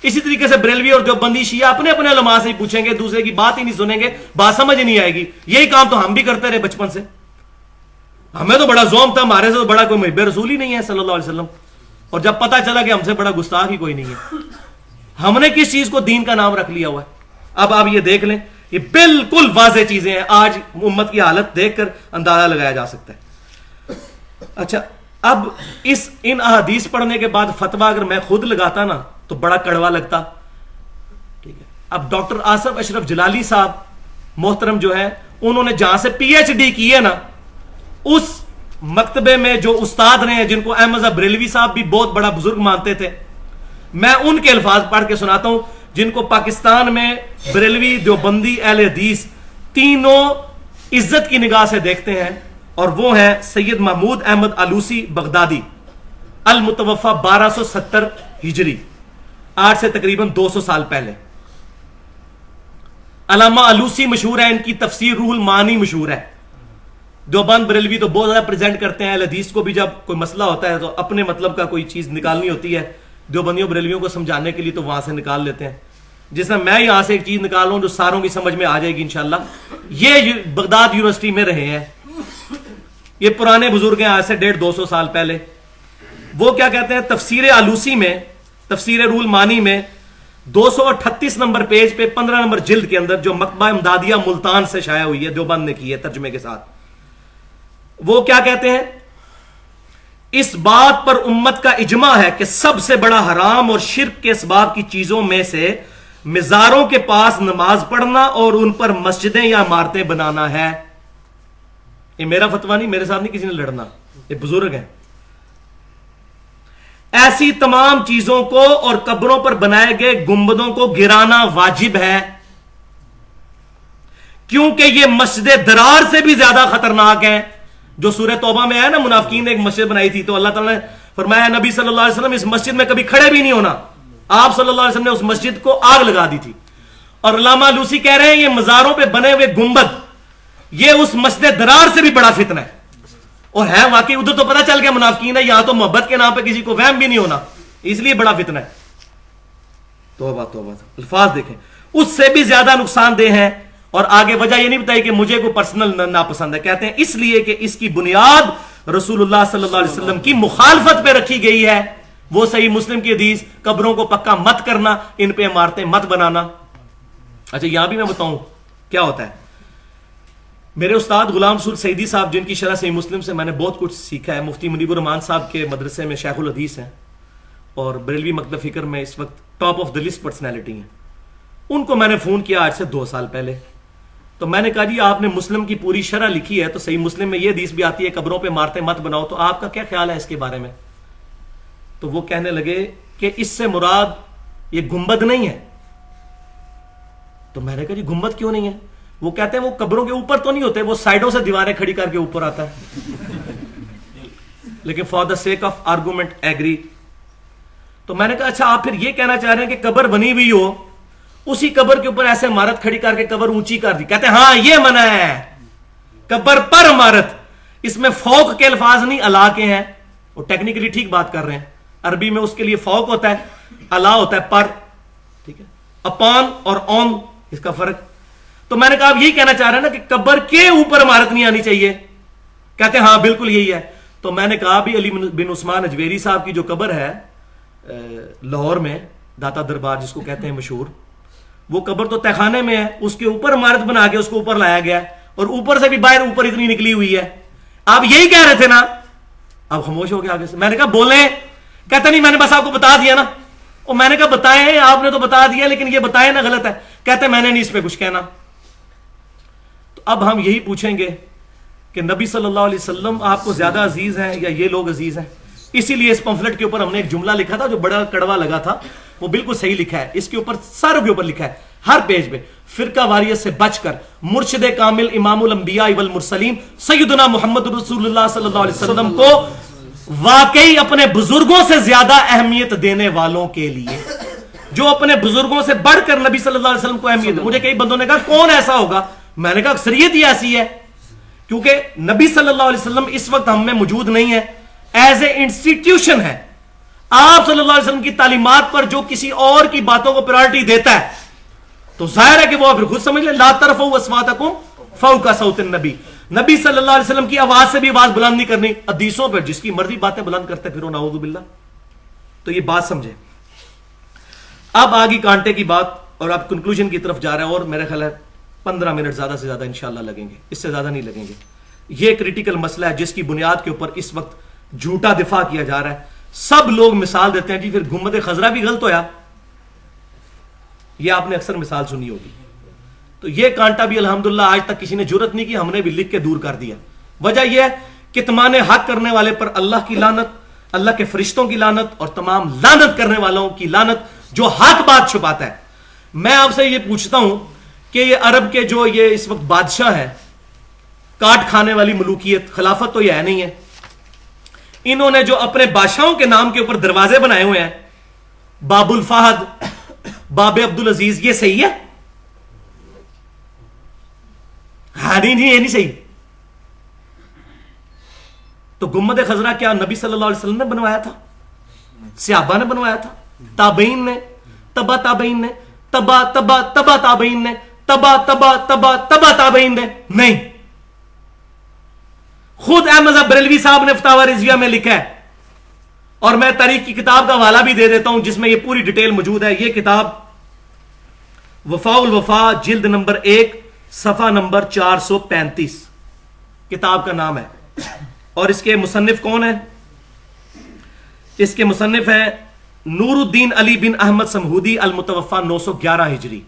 اسی طریقے سے بریلوی اور دیوبندی شیعہ اپنے اپنے علماء سے ہی پوچھیں گے، دوسرے کی بات ہی نہیں سنیں گے، بات سمجھ نہیں آئے گی۔ یہی کام تو ہم بھی کرتے رہے بچپن سے، ہمیں تو بڑا زوم تھا، ہمارے سے تو بڑا کوئی محب رسول ہی نہیں ہے صلی اللہ علیہ وسلم، اور جب پتہ چلا کہ ہم سے بڑا گستاخ ہی کوئی نہیں ہے، ہم نے کس چیز کو دین کا نام رکھ لیا ہوا ہے۔ اب آپ یہ دیکھ لیں، یہ بالکل واضح چیزیں ہیں، آج امت کی حالت دیکھ کر اندازہ لگایا جا سکتا ہے۔ اچھا، اب ان احادیث پڑھنے کے بعد فتویٰ اگر میں خود لگاتا نا تو بڑا کڑوا لگتا، ٹھیک ہے۔ اب ڈاکٹر آصف اشرف جلالی صاحب محترم جو ہے، انہوں نے جہاں سے پی ایچ ڈی کی ہے نا، اس مکتبے میں جو استاد رہے ہیں، جن کو احمد بریلوی صاحب بھی بہت بڑا بزرگ مانتے تھے، میں ان کے الفاظ پڑھ کے سناتا ہوں، جن کو پاکستان میں بریلوی، دیوبندی، اہل حدیث تینوں عزت کی نگاہ سے دیکھتے ہیں، اور وہ ہیں سید محمود احمد آلوسی بغدادی، المتوفى 1270 ہجری، آج سے تقریباً 200 سال پہلے۔ علامہ آلوسی مشہور ہے، ان کی تفسیر روح المعانی مشہور ہے۔ دیوبند بریلوی تو بہت زیادہ پریزنٹ کرتے ہیں، اہل حدیث کو بھی جب کوئی مسئلہ ہوتا ہے تو اپنے مطلب کا کوئی چیز نکالنی ہوتی ہے، دیوبندیوں بریلویوں کو سمجھانے کے لیے تو وہاں سے نکال لیتے ہیں۔ جس طرح میں یہاں سے ایک چیز نکال لوں جو ساروں کی سمجھ میں آ جائے گی انشاءاللہ۔ یہ بغداد یونیورسٹی میں رہے ہیں، یہ پرانے بزرگ ہیں، آج سے 150-200 سال پہلے۔ وہ کیا کہتے ہیں، تفسیر آلوسی میں، تفسیر روح المعانی میں 238 نمبر پیج پہ 15 نمبر جلد کے اندر، جو مکتبہ امدادیہ ملتان سے شائع ہوئی ہے، دیوبند نے کی ہے ترجمے کے ساتھ، وہ کیا کہتے ہیں، اس بات پر امت کا اجماع ہے کہ سب سے بڑا حرام اور شرک کے اسباب کی چیزوں میں سے مزاروں کے پاس نماز پڑھنا اور ان پر مسجدیں یا عمارتیں بنانا ہے۔ یہ میرا فتویٰ نہیں، میرے ساتھ نہیں کسی نے لڑنا، یہ بزرگ ہیں۔ ایسی تمام چیزوں کو اور قبروں پر بنائے گئے گنبدوں کو گرانا واجب ہے، کیونکہ یہ مسجد درار سے بھی زیادہ خطرناک ہیں۔ جو سورہ توبہ میں ہے نا، منافقین نے ایک مسجد بنائی تھی، تو اللہ تعالیٰ نے فرمایا نبی صلی اللہ علیہ وسلم اس مسجد میں کبھی کھڑے بھی نہیں ہونا، آپ صلی اللہ علیہ وسلم نے اس مسجد کو آگ لگا دی تھی۔ اور علامہ آلوسی کہہ رہے ہیں یہ مزاروں پہ بنے ہوئے گنبد، یہ اس مسجد درار سے بھی بڑا فتنہ ہے، اور ہے واقعی، ادھر تو پتہ چل گیا منافقین ہے، یہاں تو محبت کے نام پہ کسی کو وہم بھی نہیں ہونا، اس لیے بڑا فتنہ ہے۔ توبہ توبہ، الفاظ دیکھیں، اس سے بھی زیادہ نقصان دہ ہیں۔ اور آگے وجہ یہ نہیں بتائی کہ مجھے کوئی پرسنل ناپسند ہے، کہتے ہیں اس لیے کہ اس کی بنیاد رسول اللہ صلی اللہ علیہ وسلم کی مخالفت پہ رکھی گئی ہے۔ وہ صحیح مسلم کی حدیث، قبروں کو پکا مت کرنا، ان پہ عمارتیں مت بنانا۔ اچھا، یہاں بھی میں بتاؤں کیا ہوتا ہے۔ میرے استاد غلام رسول سعیدی صاحب، جن کی شرح صحیح مسلم سے میں نے بہت کچھ سیکھا ہے، مفتی منیب الرحمان صاحب کے مدرسے میں شیخ الحدیث ہیں، اور بریلوی مکتب فکر میں اس وقت top of the list personality ہیں۔ ان کو میں نے فون کیا آج سے 2 سال پہلے، تو میں نے کہا جی آپ نے مسلم کی پوری شرح لکھی ہے، تو صحیح مسلم میں یہ حدیث بھی آتی ہے قبروں پہ عمارتیں مت بناؤ، تو آپ کا کیا خیال ہے اس کے بارے میں؟ تو وہ کہنے لگے کہ اس سے مراد یہ گنبد نہیں ہے۔ تو میں نے کہا جی گنبد کیوں نہیں ہے؟ وہ کہتے ہیں وہ قبروں کے اوپر تو نہیں ہوتے، وہ سائڈوں سے دیواریں کھڑی کر کے اوپر آتا ہے۔ لیکن for the sake of argument agree. تو میں نے کہا اچھا آپ پھر یہ کہنا چاہ رہے ہیں کہ قبر بنی ہوئی ہو, اسی قبر کے اوپر ایسے عمارت کھڑی کر کے قبر اونچی کر دی. کہتے ہیں ہاں یہ منع ہے, قبر پر عمارت. اس میں فوق کے الفاظ نہیں الا کے ہیں, وہ ٹیکنیکلی ٹھیک بات کر رہے ہیں. عربی میں اس کے لیے فوق ہوتا ہے, الا ہوتا ہے پر, ٹھیک ہے, اپان اور اون اس کا فرق. تو میں نے کہا آپ یہی کہنا چاہ رہے ہیں نا کہ قبر کے اوپر عمارت نہیں آنی چاہیے. کہتے ہیں ہاں بالکل یہی ہے. تو میں نے کہا بھی علی بن عثمان اجویری صاحب کی جو قبر ہے لاہور میں, داتا دربار جس کو کہتے ہیں مشہور, وہ قبر تو تہخانے میں ہے, اس کے اوپر عمارت بنا کے اس کو اوپر لایا گیا, اور اوپر سے بھی باہر اوپر اتنی نکلی ہوئی ہے. آپ یہی کہہ رہے تھے نا. اب خاموش ہو گیا آگے سے. میں نے کہا بولیں. کہتے نہیں میں نے بس آپ کو بتا دیا نا. اور میں نے کہا بتائیں, آپ نے تو بتا دیا لیکن یہ بتائیں نا غلط ہے. کہتے میں نے نہیں اس پہ کچھ کہنا. تو اب ہم یہی پوچھیں گے کہ نبی صلی اللہ علیہ وسلم آپ کو زیادہ عزیز ہیں یا یہ لوگ عزیز ہیں؟ اسی لیے اس پمفلٹ کے اوپر ہم نے ایک جملہ لکھا تھا جو بڑا کڑوا لگا تھا, وہ بالکل صحیح لکھا ہے. اس کے اوپر ساروں کے اوپر لکھا ہے, ہر پیج پہ, فرقہ واریت سے بچ کر مرشد کامل امام الانبیاء والمرسلین سیدنا محمد رسول اللہ صلی اللہ علیہ وسلم کو واقعی اپنے بزرگوں سے زیادہ اہمیت دینے والوں کے لیے, جو اپنے بزرگوں سے بڑھ کر نبی صلی اللہ علیہ وسلم کو اہمیت. مجھے کئی بندوں نے کہا کون ایسا ہوگا؟ میں نے کہا اکثریت ہی ایسی ہے, کیونکہ نبی صلی اللہ علیہ وسلم اس وقت ہم میں موجود نہیں ہے, ایز اے انسٹیٹیوشن ہے. آپ صلی اللہ علیہ وسلم کی تعلیمات پر جو کسی اور کی باتوں کو پرائورٹی دیتا ہے تو ظاہر ہے کہ وہ پھر خود سمجھ لیں, لا ترفعوا اصواتکم فوق صوت النبی. نبی صلی اللہ علیہ وسلم کی آواز سے بھی آواز بلند نہیں کرنی. حدیثوں پر جس کی مرضی باتیں بلند کرتے پھر نعوذ باللہ. تو یہ بات سمجھے. اب آگے کانٹے کی بات, اور اب کنکلوژن کی طرف جا رہا ہے, اور میرا خیال ہے 15 منٹ زیادہ سے زیادہ انشاءاللہ لگیں گے, اس سے زیادہ نہیں لگیں گے. یہ کریٹیکل مسئلہ ہے جس کی بنیاد کے اوپر اس وقت جھوٹا دفاع کیا جا رہا ہے. سب لوگ مثال دیتے ہیں جی پھر گنبد خضرا بھی غلط ہویا, یہ آپ نے اکثر مثال سنی ہوگی. تو یہ کانٹا بھی الحمدللہ آج تک کسی نے جرت نہیں کی, ہم نے بھی لکھ کے دور کر دیا. وجہ یہ ہے کہ کتمان حق کرنے والے پر اللہ کی لعنت, اللہ کے فرشتوں کی لعنت, اور تمام لعنت کرنے والوں کی لعنت جو حق بات چھپاتا ہے. میں آپ سے یہ پوچھتا ہوں کہ یہ عرب کے جو یہ اس وقت بادشاہ ہیں, کاٹ کھانے والی ملوکیت, خلافت تو یہ ہے نہیں ہے, انہوں نے جو اپنے بادشاہوں کے نام کے اوپر دروازے بنائے ہوئے ہیں, باب الفہد, باب عبدالعزیز, یہ صحیح ہے؟ ہاں نہیں, یہ نہیں صحیح. تو گنبد خضرا کیا نبی صلی اللہ علیہ وسلم نے بنوایا تھا؟ صحابہ نے بنوایا تھا؟ تابعین نے, تبا تابعین نے, تبا تبا تبا تابعین نے, تبا تبا تبا تبا تابعین نے؟ نہیں. خود احمد بریلوی صاحب نے فتاوی رضویہ میں لکھا ہے, اور میں تاریخ کی کتاب کا حوالہ بھی دے دیتا ہوں جس میں یہ پوری ڈیٹیل موجود ہے. یہ کتاب وفاء الوفا جلد نمبر 1 صفحہ نمبر 435 کتاب کا نام ہے. اور اس کے مصنف کون ہیں؟ اس کے مصنف ہیں نور الدین علی بن احمد سمہودی, المتوفا 911 ہجری,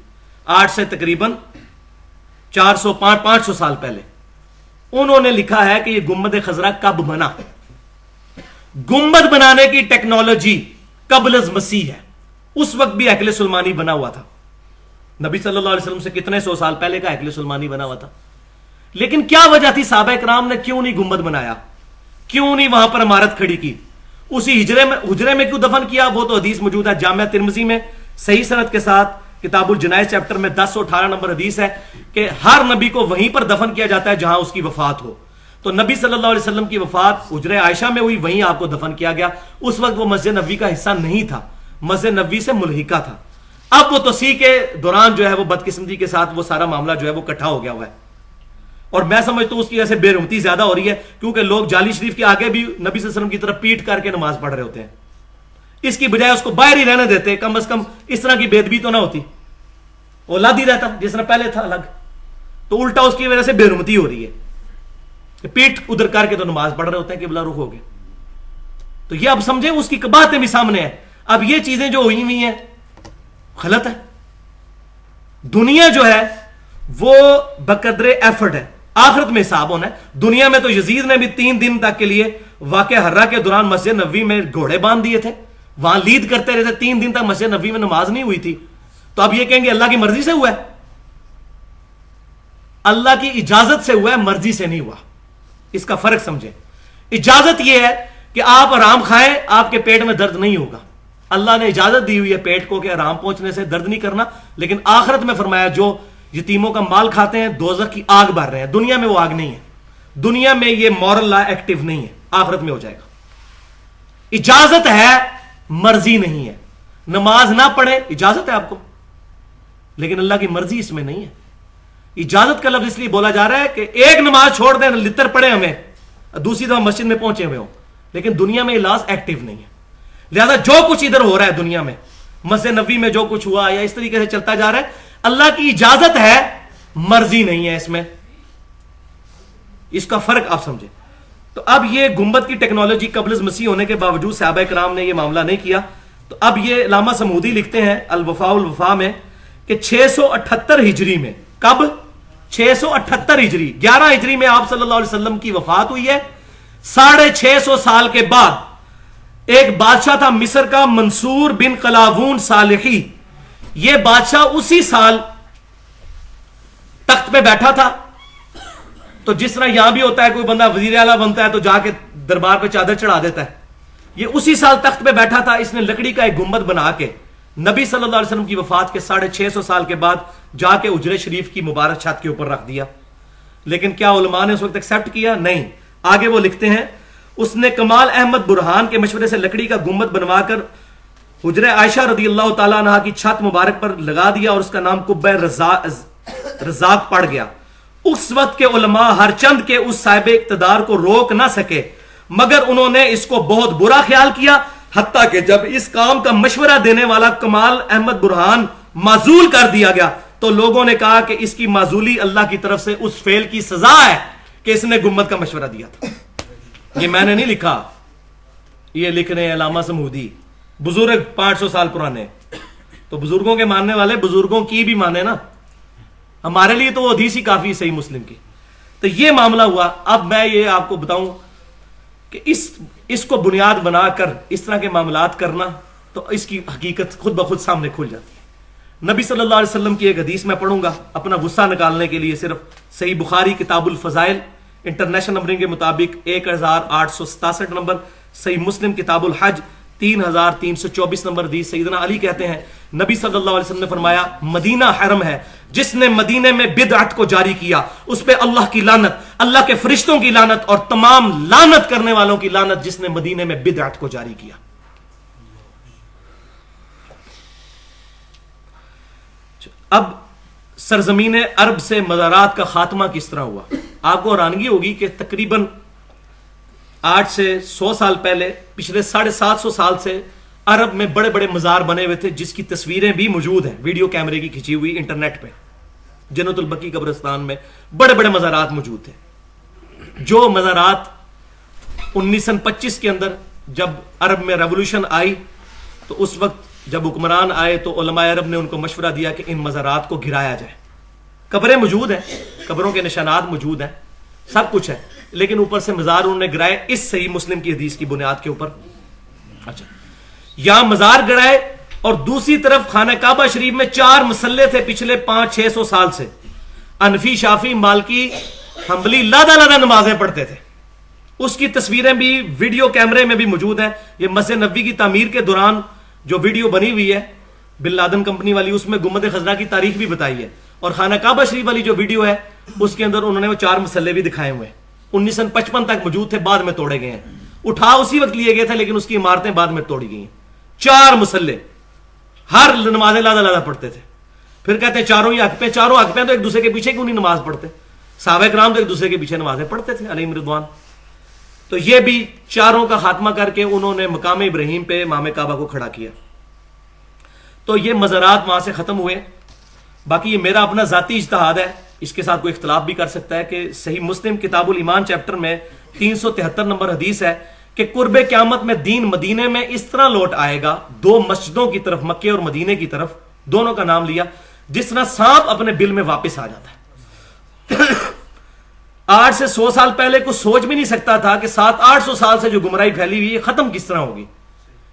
8 سے تقریباً 500 سال پہلے. انہوں نے لکھا ہے کہ یہ گنبد خضرا کب بنا. گنبد بنانے کی ٹیکنالوجی قبل از مسیح ہے. اس وقت بھی ہیکل سلیمانی بنا ہوا تھا. نبی صلی اللہ علیہ وسلم سے کتنے سو سال پہلے کا ہیکل سلیمانی بنا ہوا تھا. لیکن کیا وجہ تھی صحابہ کرام نے کیوں نہیں گنبد بنایا, کیوں نہیں وہاں پر عمارت کھڑی کی, اسی حجرے میں کیوں دفن کیا؟ وہ تو حدیث موجود ہے جامعہ ترمذی میں صحیح سند کے ساتھ, کتاب الجنائز چیپٹر میں 1018 نمبر حدیث ہے کہ ہر نبی کو وہیں پر دفن کیا جاتا ہے جہاں اس کی وفات ہو. تو نبی صلی اللہ علیہ وسلم کی وفات حجرہ عائشہ میں ہوئی, وہیں آپ کو دفن کیا گیا. اس وقت وہ مسجد نبوی کا حصہ نہیں تھا, مسجد نبوی سے ملحقہ تھا. اب وہ توسیع کے دوران جو ہے وہ بدقسمتی کے ساتھ وہ سارا معاملہ جو ہے وہ اکٹھا ہو گیا ہوا ہے. اور میں سمجھتا ہوں اس کی وجہ سے بے رحمتی زیادہ ہو رہی ہے, کیونکہ لوگ جعلی شریف کے آگے بھی نبی صلی اللہ علیہ وسلم کی طرف پیٹ کر کے نماز پڑھ رہے ہوتے ہیں. اس کی بجائے اس کو باہر ہی رہنے دیتے, کم از کم اس طرح کی بے ادبی تو نہ ہوتی, اولاد ہی رہتا جس طرح پہلے تھا الگ. تو الٹا اس کی وجہ سے بے رحمتی ہو رہی ہے کہ پیٹ ادھر کر کے تو نماز پڑھ رہے ہوتے ہیں, قبلہ رخ ہو گئے. تو یہ اب سمجھیں, اس کی باتیں بھی سامنے ہیں. اب یہ چیزیں جو ہوئی ہوئی ہیں غلط ہے. دنیا جو ہے وہ بقدر ایفرٹ ہے, آخرت میں حساب ہونا ہے. دنیا میں تو یزید نے بھی 3 دن تک کے لیے واقعہ ہرہ کے دوران مسجد نبوی میں گھوڑے باندھ دیے تھے, وہاں لید کرتے رہتے. 3 دن تک مسجد نبوی میں نماز نہیں ہوئی تھی. تو اب یہ کہیں گے اللہ کی مرضی سے ہوا ہے. اللہ کی اجازت سے ہوا ہے, مرضی سے نہیں ہوا. اس کا فرق سمجھیں. اجازت یہ ہے کہ آپ آرام کھائیں, آپ کے پیٹ میں درد نہیں ہوگا. اللہ نے اجازت دی ہوئی ہے پیٹ کو کہ آرام پہنچنے سے درد نہیں کرنا, لیکن آخرت میں فرمایا جو یتیموں کا مال کھاتے ہیں دوزخ کی آگ بھر رہے ہیں. دنیا میں وہ آگ نہیں ہے, دنیا میں یہ مورل لا ایکٹیو نہیں ہے, آخرت میں ہو جائے گا. اجازت ہے, مرضی نہیں ہے. نماز نہ پڑھے اجازت ہے آپ کو, لیکن اللہ کی مرضی اس میں نہیں ہے. اجازت کا لفظ اس لیے بولا جا رہا ہے کہ ایک نماز چھوڑ دیں, لتر پڑے ہمیں, دوسری دفعہ مسجد میں پہنچے ہوئے ہوں, لیکن دنیا میں یہ لاز ایکٹیو نہیں ہے. لہذا جو کچھ ادھر ہو رہا ہے دنیا میں, مسجد نبوی میں جو کچھ ہوا یا اس طریقے سے چلتا جا رہا ہے, اللہ کی اجازت ہے, مرضی نہیں ہے اس میں. اس کا فرق آپ سمجھیں. تو اب یہ گنبد کی ٹیکنالوجی قبل از مسیح ہونے کے باوجود صحابہ کرام نے یہ معاملہ نہیں کیا. تو اب یہ علامہ سمودی لکھتے ہیں الوفاء الوفا میں کہ 678 ہجری میں, کب 678 ہجری, 11 ہجری میں آپ صلی اللہ علیہ وسلم کی وفات ہوئی ہے. 650 سال کے بعد ایک بادشاہ تھا مصر کا, منصور بن قلاوون صالحی. یہ بادشاہ اسی سال تخت پہ بیٹھا تھا. تو جس طرح یہاں بھی ہوتا ہے کوئی بندہ وزیر اعلیٰ بنتا ہے تو جا کے دربار پہ چادر چڑھا دیتا ہے, یہ اسی سال تخت پہ بیٹھا تھا. اس نے لکڑی کا ایک گنبد بنا کے نبی صلی اللہ علیہ وسلم کی وفات کے 650 سال کے بعد جا کے حجرے شریف کی مبارک چھت کے اوپر رکھ دیا. لیکن کیا علماء نے اس وقت ایکسپٹ کیا؟ نہیں. آگے وہ لکھتے ہیں اس نے کمال احمد برہان کے مشورے سے لکڑی کا گنبد بنوا کر حجرہ عائشہ رضی اللہ تعالیٰ عنہ کی چھت مبارک پر لگا دیا اور اس کا نام قبہ رزاق پڑ گیا. اس وقت کے علماء ہر چند کے اس صاحب اقتدار کو روک نہ سکے, مگر انہوں نے اس کو بہت برا خیال کیا, حتیٰ کہ جب اس کام کا مشورہ دینے والا کمال احمد برہان معزول کر دیا گیا تو لوگوں نے کہا کہ اس کی معزولی اللہ کی طرف سے اس فعل کی سزا ہے کہ اس نے گنبد کا مشورہ دیا تھا. یہ میں نے نہیں لکھا, یہ لکھ رہے ہیں علامہ سمودی, بزرگ 500 سال پرانے. تو بزرگوں کے ماننے والے بزرگوں کی بھی مانے نا, ہمارے لیے تو وہ حدیث ہی کافی صحیح مسلم کی. تو یہ معاملہ ہوا. اب میں یہ آپ کو بتاؤں کہ اس کو بنیاد بنا کر اس طرح کے معاملات کرنا, تو اس کی حقیقت خود بخود سامنے کھل جاتی ہے. نبی صلی اللہ علیہ وسلم کی ایک حدیث میں پڑھوں گا اپنا غصہ نکالنے کے لیے, صرف صحیح بخاری کتاب الفضائل انٹرنیشنل نمبرنگ کے مطابق 1867 نمبر, صحیح مسلم کتاب الحج 3324 نمبر حدیث. سیدنا علی کہتے ہیں نبی صلی اللہ علیہ وسلم نے فرمایا مدینہ حرم ہے, جس نے مدینے میں بدعت کو جاری کیا اس پہ اللہ کی لعنت, اللہ کے فرشتوں کی لعنت اور تمام لعنت کرنے والوں کی لعنت جس نے مدینے میں بدعت کو جاری کیا. اب سرزمین عرب سے مزارات کا خاتمہ کس طرح ہوا؟ آپ کو حیرانگی ہوگی کہ تقریباً 8 سے 100 سال پہلے, پچھلے 750 سال سے عرب میں بڑے بڑے مزار بنے ہوئے تھے, جس کی تصویریں بھی موجود ہیں ویڈیو کیمرے کی کھینچی ہوئی انٹرنیٹ پہ. جنت البقیع قبرستان میں بڑے بڑے مزارات موجود تھے. جو مزارات 1925 کے اندر جب عرب میں ریولوشن آئی تو اس وقت جب حکمران آئے تو علماء عرب نے ان کو مشورہ دیا کہ ان مزارات کو گرایا جائے. قبریں موجود ہیں, قبروں کے نشانات موجود ہیں, سب کچھ ہے, لیکن اوپر سے مزار انہوں نے گرائے اس صحیح مسلم کی حدیث کی بنیاد کے اوپر. اچھا, یہاں مزار گرائے اور دوسری طرف خانہ کعبہ شریف میں 4 مسلے تھے پچھلے 500-600 سال سے. انفی, شافی, مالکی, حنبلی لادہ نمازیں پڑھتے تھے. اس کی تصویریں بھی ویڈیو کیمرے میں بھی موجود ہیں. یہ مسجد نبوی کی تعمیر کے دوران جو ویڈیو بنی ہوئی ہے بن لادن کمپنی والی, اس میں گنبد خضرا کی تاریخ بھی بتائی ہے. اور خانہ کعبہ شریف والی جو ویڈیو ہے اس کے اندر انہوں نے وہ 4 مسلے بھی دکھائے ہوئے ہیں. 1955 تک موجود تھے, بعد میں توڑے گئے ہیں. اٹھا اسی وقت لیے گئے تھے لیکن اس کی عمارتیں بعد میں توڑی گئی ہیں. 4 مسلے, ہر نمازیں لادہ پڑھتے تھے. پھر کہتے ہیں چاروں ہی حق پہ, چاروں حق پہ تو ایک دوسرے کے پیچھے کیوں نہیں نماز پڑھتے؟ صحابہ کرام تو ایک دوسرے کے پیچھے نمازیں پڑھتے تھے علیہم رضوان. تو یہ بھی چاروں کا خاتمہ کر کے انہوں نے مقام ابراہیم پہ امام کعبہ کو کھڑا کیا. تو یہ مزارات وہاں سے ختم ہوئے. باقی یہ میرا اپنا ذاتی اجتہاد ہے, اس کے ساتھ کوئی اختلاف بھی کر سکتا ہے, کہ صحیح مسلم کتاب الایمان چیپٹر میں 373 نمبر حدیث ہے کہ قرب قیامت میں دین مدینے میں اس طرح لوٹ آئے گا, 2 مسجدوں کی طرف, مکے اور مدینے کی طرف, دونوں کا نام لیا, جس طرح سانپ اپنے بل میں واپس آ جاتا ہے. 8 سے 100 سال پہلے کچھ سوچ بھی نہیں سکتا تھا کہ 700-800 سال سے جو گمراہی پھیلی ہوئی ہے ختم کس طرح ہوگی.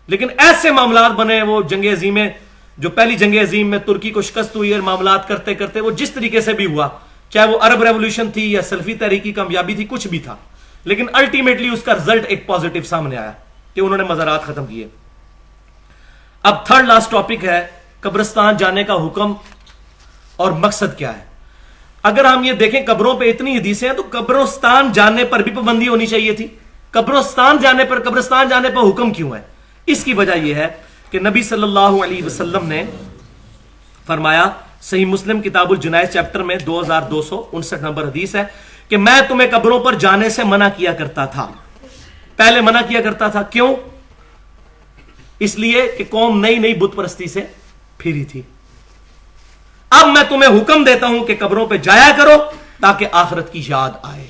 لیکن ایسے معاملات بنے, وہ جنگ عظیم جو پہلی جنگ عظیم میں ترکی کو شکست ہوئی اور معاملات کرتے کرتے وہ جس طریقے سے بھی ہوا, چاہے وہ عرب ریولوشن تھی یا سلفی تحریکی کامیابی تھی, کچھ بھی تھا, لیکن الٹیمیٹلی اس کا رزلٹ ایک پازیٹو سامنے آیا کہ انہوں نے مزارات ختم کیے. اب تھرڈ لاسٹ ٹاپک ہے قبرستان جانے کا حکم اور مقصد کیا ہے. اگر ہم یہ دیکھیں قبروں پہ اتنی حدیثیں ہیں تو قبرستان جانے پر بھی پابندی ہونی چاہیے تھی. قبرستان جانے پر حکم کیوں ہے؟ اس کی وجہ یہ ہے کہ نبی صلی اللہ علیہ وسلم نے فرمایا، صحیح مسلم کتاب الجنائز چیپٹر میں 2259 نمبر حدیث ہے کہ میں تمہیں قبروں پر جانے سے منع کیا کرتا تھا. پہلے منع کیا کرتا تھا، کیوں؟ اس لیے کہ قوم نئی نئی بت پرستی سے پھری تھی. اب میں تمہیں حکم دیتا ہوں کہ قبروں پہ جایا کرو تاکہ آخرت کی یاد آئے.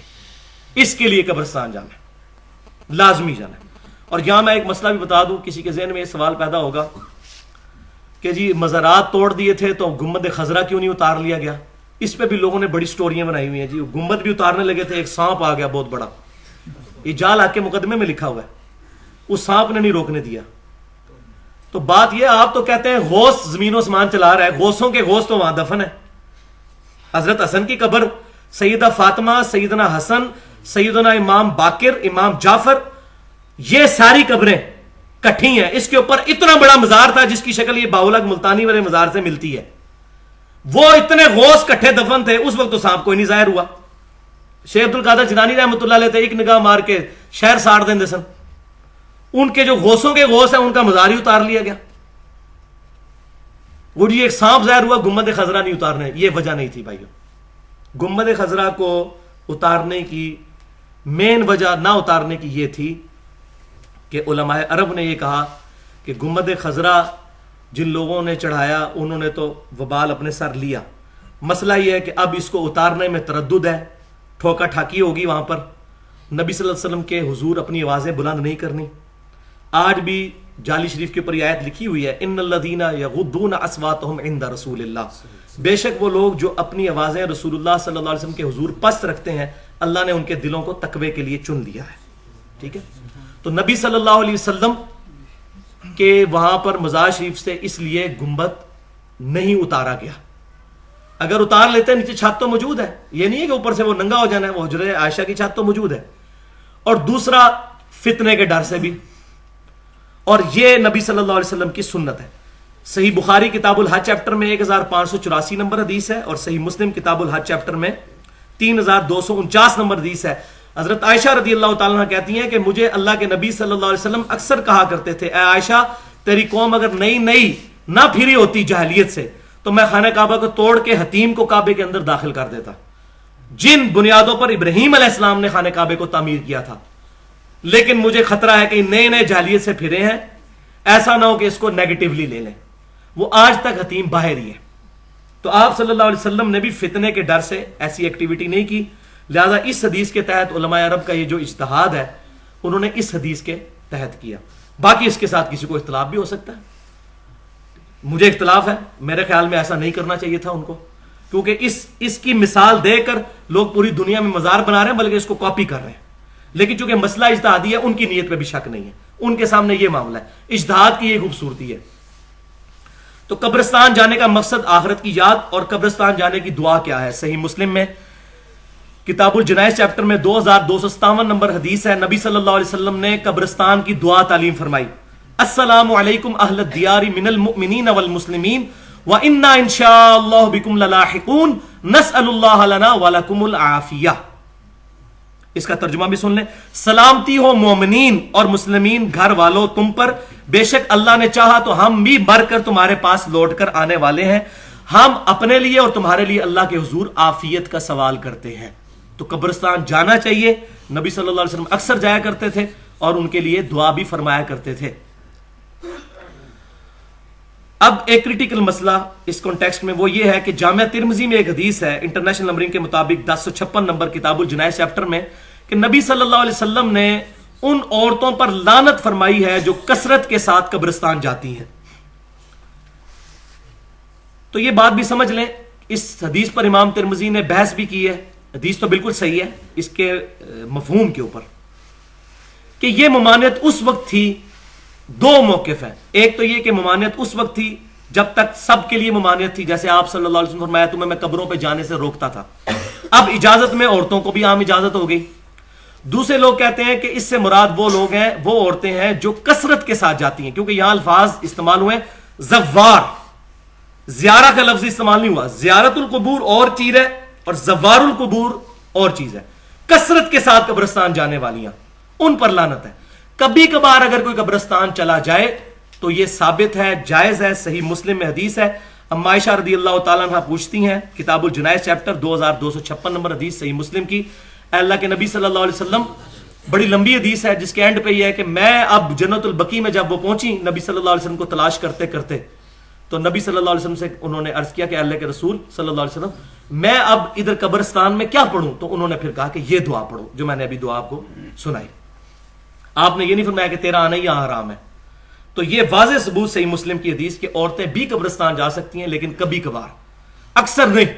اس کے لیے قبرستان جانا ہے، لازمی جانا ہے. اور یہاں میں ایک مسئلہ بھی بتا دوں، کسی کے ذہن میں یہ سوال پیدا ہوگا کہ جی مزارات توڑ دیے تھے تو گنبد خضرا کیوں نہیں اتار لیا گیا؟ اس پہ بھی لوگوں نے بڑی سٹوریاں بنائی ہوئی ہیں. جی گنبد بھی اتارنے لگے تھے، ایک سانپ آ گیا بہت بڑا، یہ جال آ کے مقدمے میں لکھا ہوا ہے، اس سانپ نے نہیں روکنے دیا. تو بات یہ، آپ تو کہتے ہیں غوث زمین و اسمان چلا رہا ہے، غوثوں کے غوث تو وہاں دفن ہے. حضرت حسن کی قبر، سیدہ فاطمہ، سیدنا حسن، سیدنا امام باقر، امام جعفر، یہ ساری قبریں کٹھی ہیں. اس کے اوپر اتنا بڑا مزار تھا جس کی شکل یہ باولک ملتانی والے مزار سے ملتی ہے. وہ اتنے غوث کٹھے دفن تھے، اس وقت تو سانپ کوئی نہیں ظاہر ہوا. شیخ عبد القادر جیلانی رحمۃ اللہ علیہ تھے، ایک نگاہ مار کے شہر ساڑ دیں سن. ان کے جو غوثوں کے غوث ہیں ان کا مزار ہی اتار لیا گیا. وہ جی ایک سانپ ظاہر ہوا، گنبد خضرا نہیں اتارنے، یہ وجہ نہیں تھی بھائیو. گنبد خضرا کو اتارنے کی مین وجہ نہ اتارنے کی یہ تھی کہ علماء عرب نے یہ کہا کہ گنبد خضرا جن لوگوں نے چڑھایا انہوں نے تو وبال اپنے سر لیا. مسئلہ یہ ہے کہ اب اس کو اتارنے میں تردد ہے، ٹھوکا ٹھاکی ہوگی وہاں پر. نبی صلی اللہ علیہ وسلم کے حضور اپنی آوازیں بلند نہیں کرنی. آج بھی جالی شریف کے اوپر یہ آیت لکھی ہوئی ہے، ان الذین یغضون اصواتهم عند رسول اللہ، بے شک وہ لوگ جو اپنی آوازیں رسول اللہ صلی اللہ علیہ وسلم کے حضور پست رکھتے ہیں، اللہ نے ان کے دلوں کو تقوی کے لیے چن لیا ہے. ٹھیک ہے، تو نبی صلی اللہ علیہ وسلم کے وہاں پر مزار شریف سے اس لیے گنبد نہیں اتارا گیا. اگر اتار لیتے نیچے چھت تو موجود ہے، یہ نہیں ہے کہ اوپر سے وہ ننگا ہو جانا ہے، وہ حجرہ عائشہ کی چھت تو موجود ہے. اور دوسرا فتنے کے ڈر سے بھی، اور یہ نبی صلی اللہ علیہ وسلم کی سنت ہے. صحیح بخاری کتاب الحج چیپٹر میں 1584 نمبر حدیث ہے، اور صحیح مسلم کتاب الحج چیپٹر میں 3249 نمبر حدیث ہے. حضرت عائشہ رضی اللہ تعالیٰ عنہ کہتی ہیں کہ مجھے اللہ کے نبی صلی اللہ علیہ وسلم اکثر کہا کرتے تھے، اے عائشہ تیری قوم اگر نئی نئی نہ پھری ہوتی جاہلیت سے تو میں خانہ کعبہ کو توڑ کے حتیم کو کعبے کے اندر داخل کر دیتا، جن بنیادوں پر ابراہیم علیہ السلام نے خانہ کعبے کو تعمیر کیا تھا. لیکن مجھے خطرہ ہے کہ نئے نئے جاہلیت سے پھرے ہیں، ایسا نہ ہو کہ اس کو نیگیٹیولی لے لیں. وہ آج تک حتیم باہر ہی ہے. تو آپ صلی اللہ علیہ وسلم نے بھی فتنے کے ڈر سے ایسی ایکٹیویٹی نہیں کی. لہذا اس حدیث کے تحت علماء عرب کا یہ جو اجتہاد ہے انہوں نے اس حدیث کے تحت کیا. باقی اس کے ساتھ کسی کو اختلاف بھی ہو سکتا ہے، مجھے اختلاف ہے، میرے خیال میں ایسا نہیں کرنا چاہیے تھا ان کو، کیونکہ اس کی مثال دے کر لوگ پوری دنیا میں مزار بنا رہے ہیں بلکہ اس کو کاپی کر رہے ہیں. لیکن چونکہ مسئلہ اجتہادی ہے، ان کی نیت پہ بھی شک نہیں ہے، ان کے سامنے یہ معاملہ ہے، اجتہاد کی یہ خوبصورتی ہے. تو قبرستان جانے کا مقصد آخرت کی یاد، اور قبرستان جانے کی دعا کیا ہے؟ صحیح مسلم میں کتاب الجنائز چیپٹر میں 2257 نمبر حدیث ہے. نبی صلی اللہ علیہ وسلم نے قبرستان کی دعا تعلیم فرمائی، السلام علیکم اہل الدیار من المؤمنین والمسلمین وَإِنَّا إِن شَاءَ اللَّهُ بِكُمْ لَلَاحِقُونَ نَسْأَلُ اللَّهَ لَنَا وَلَكُمُ الْعَافِيَةَ. اس کا ترجمہ بھی سن لیں، سلامتی ہو مومنین اور مسلمین گھر والوں تم پر، بے شک اللہ نے چاہا تو ہم بھی مر کر تمہارے پاس لوٹ کر آنے والے ہیں. ہم اپنے لیے اور تمہارے لیے اللہ کے حضور عافیت کا سوال کرتے ہیں. تو قبرستان جانا چاہیے، نبی صلی اللہ علیہ وسلم اکثر جایا کرتے تھے اور ان کے لیے دعا بھی فرمایا کرتے تھے. اب ایک کریٹیکل مسئلہ اس کانٹیکسٹ میں وہ یہ ہے کہ جامعہ ترمذی میں ایک حدیث ہے انٹرنیشنل نمبرنگ کے مطابق 1056 نمبر کتاب الجنائز چیپٹر میں کہ نبی صلی اللہ علیہ وسلم نے ان عورتوں پر لعنت فرمائی ہے جو کثرت کے ساتھ قبرستان جاتی ہیں. تو یہ بات بھی سمجھ لیں، اس حدیث پر امام ترمذی نے بحث بھی کی ہے. حدیث تو بالکل صحیح ہے اس کے مفہوم کے اوپر، کہ یہ ممانعت اس وقت تھی. دو موقف ہیں، ایک تو یہ کہ ممانعت اس وقت تھی جب تک سب کے لیے ممانعت تھی، جیسے آپ صلی اللہ علیہ وسلم فرمایا تمہیں میں قبروں پہ جانے سے روکتا تھا. اب اجازت میں عورتوں کو بھی عام اجازت ہو گئی. دوسرے لوگ کہتے ہیں کہ اس سے مراد وہ لوگ ہیں، وہ عورتیں ہیں جو کثرت کے ساتھ جاتی ہیں، کیونکہ یہاں الفاظ استعمال ہوئے زوار، زیارہ کا لفظ استعمال نہیں ہوا. زیارت القبور اور چیز ہے اور زوار القبور اور چیز ہے. کثرت کے ساتھ قبرستان جانے والیاں، ان پر لعنت ہے. کبھی کبھار اگر کوئی قبرستان چلا جائے تو یہ ثابت ہے، جائز ہے، صحیح مسلم میں حدیث ہے. اما عائشہ رضی اللہ تعالیٰ عنہ پوچھتی ہیں، کتاب الجنائز چیپٹر 2256 نمبر حدیث صحیح مسلم کی، اے اللہ کے نبی صلی اللہ علیہ وسلم، بڑی لمبی حدیث ہے جس کے اینڈ پہ یہ ہے کہ میں اب جنت البقیع میں جب وہ پہنچی نبی صلی اللہ علیہ وسلم کو تلاش کرتے کرتے، تو نبی صلی اللہ علیہ وسلم سے انہوں نے عرض کیا کہ اللہ کے رسول صلی اللہ علیہ وسلم میں اب ادھر قبرستان میں کیا پڑھوں؟ تو انہوں نے پھر کہا کہ یہ دعا پڑھو جو میں نے ابھی دعا آپ کو سنائی. آپ نے یہ نہیں فرمایا کہ تیرا آنا ہی یہاں حرام ہے. تو یہ واضح ثبوت صحیح مسلم کی حدیث کہ عورتیں بھی قبرستان جا سکتی ہیں، لیکن کبھی کبھار، اکثر نہیں.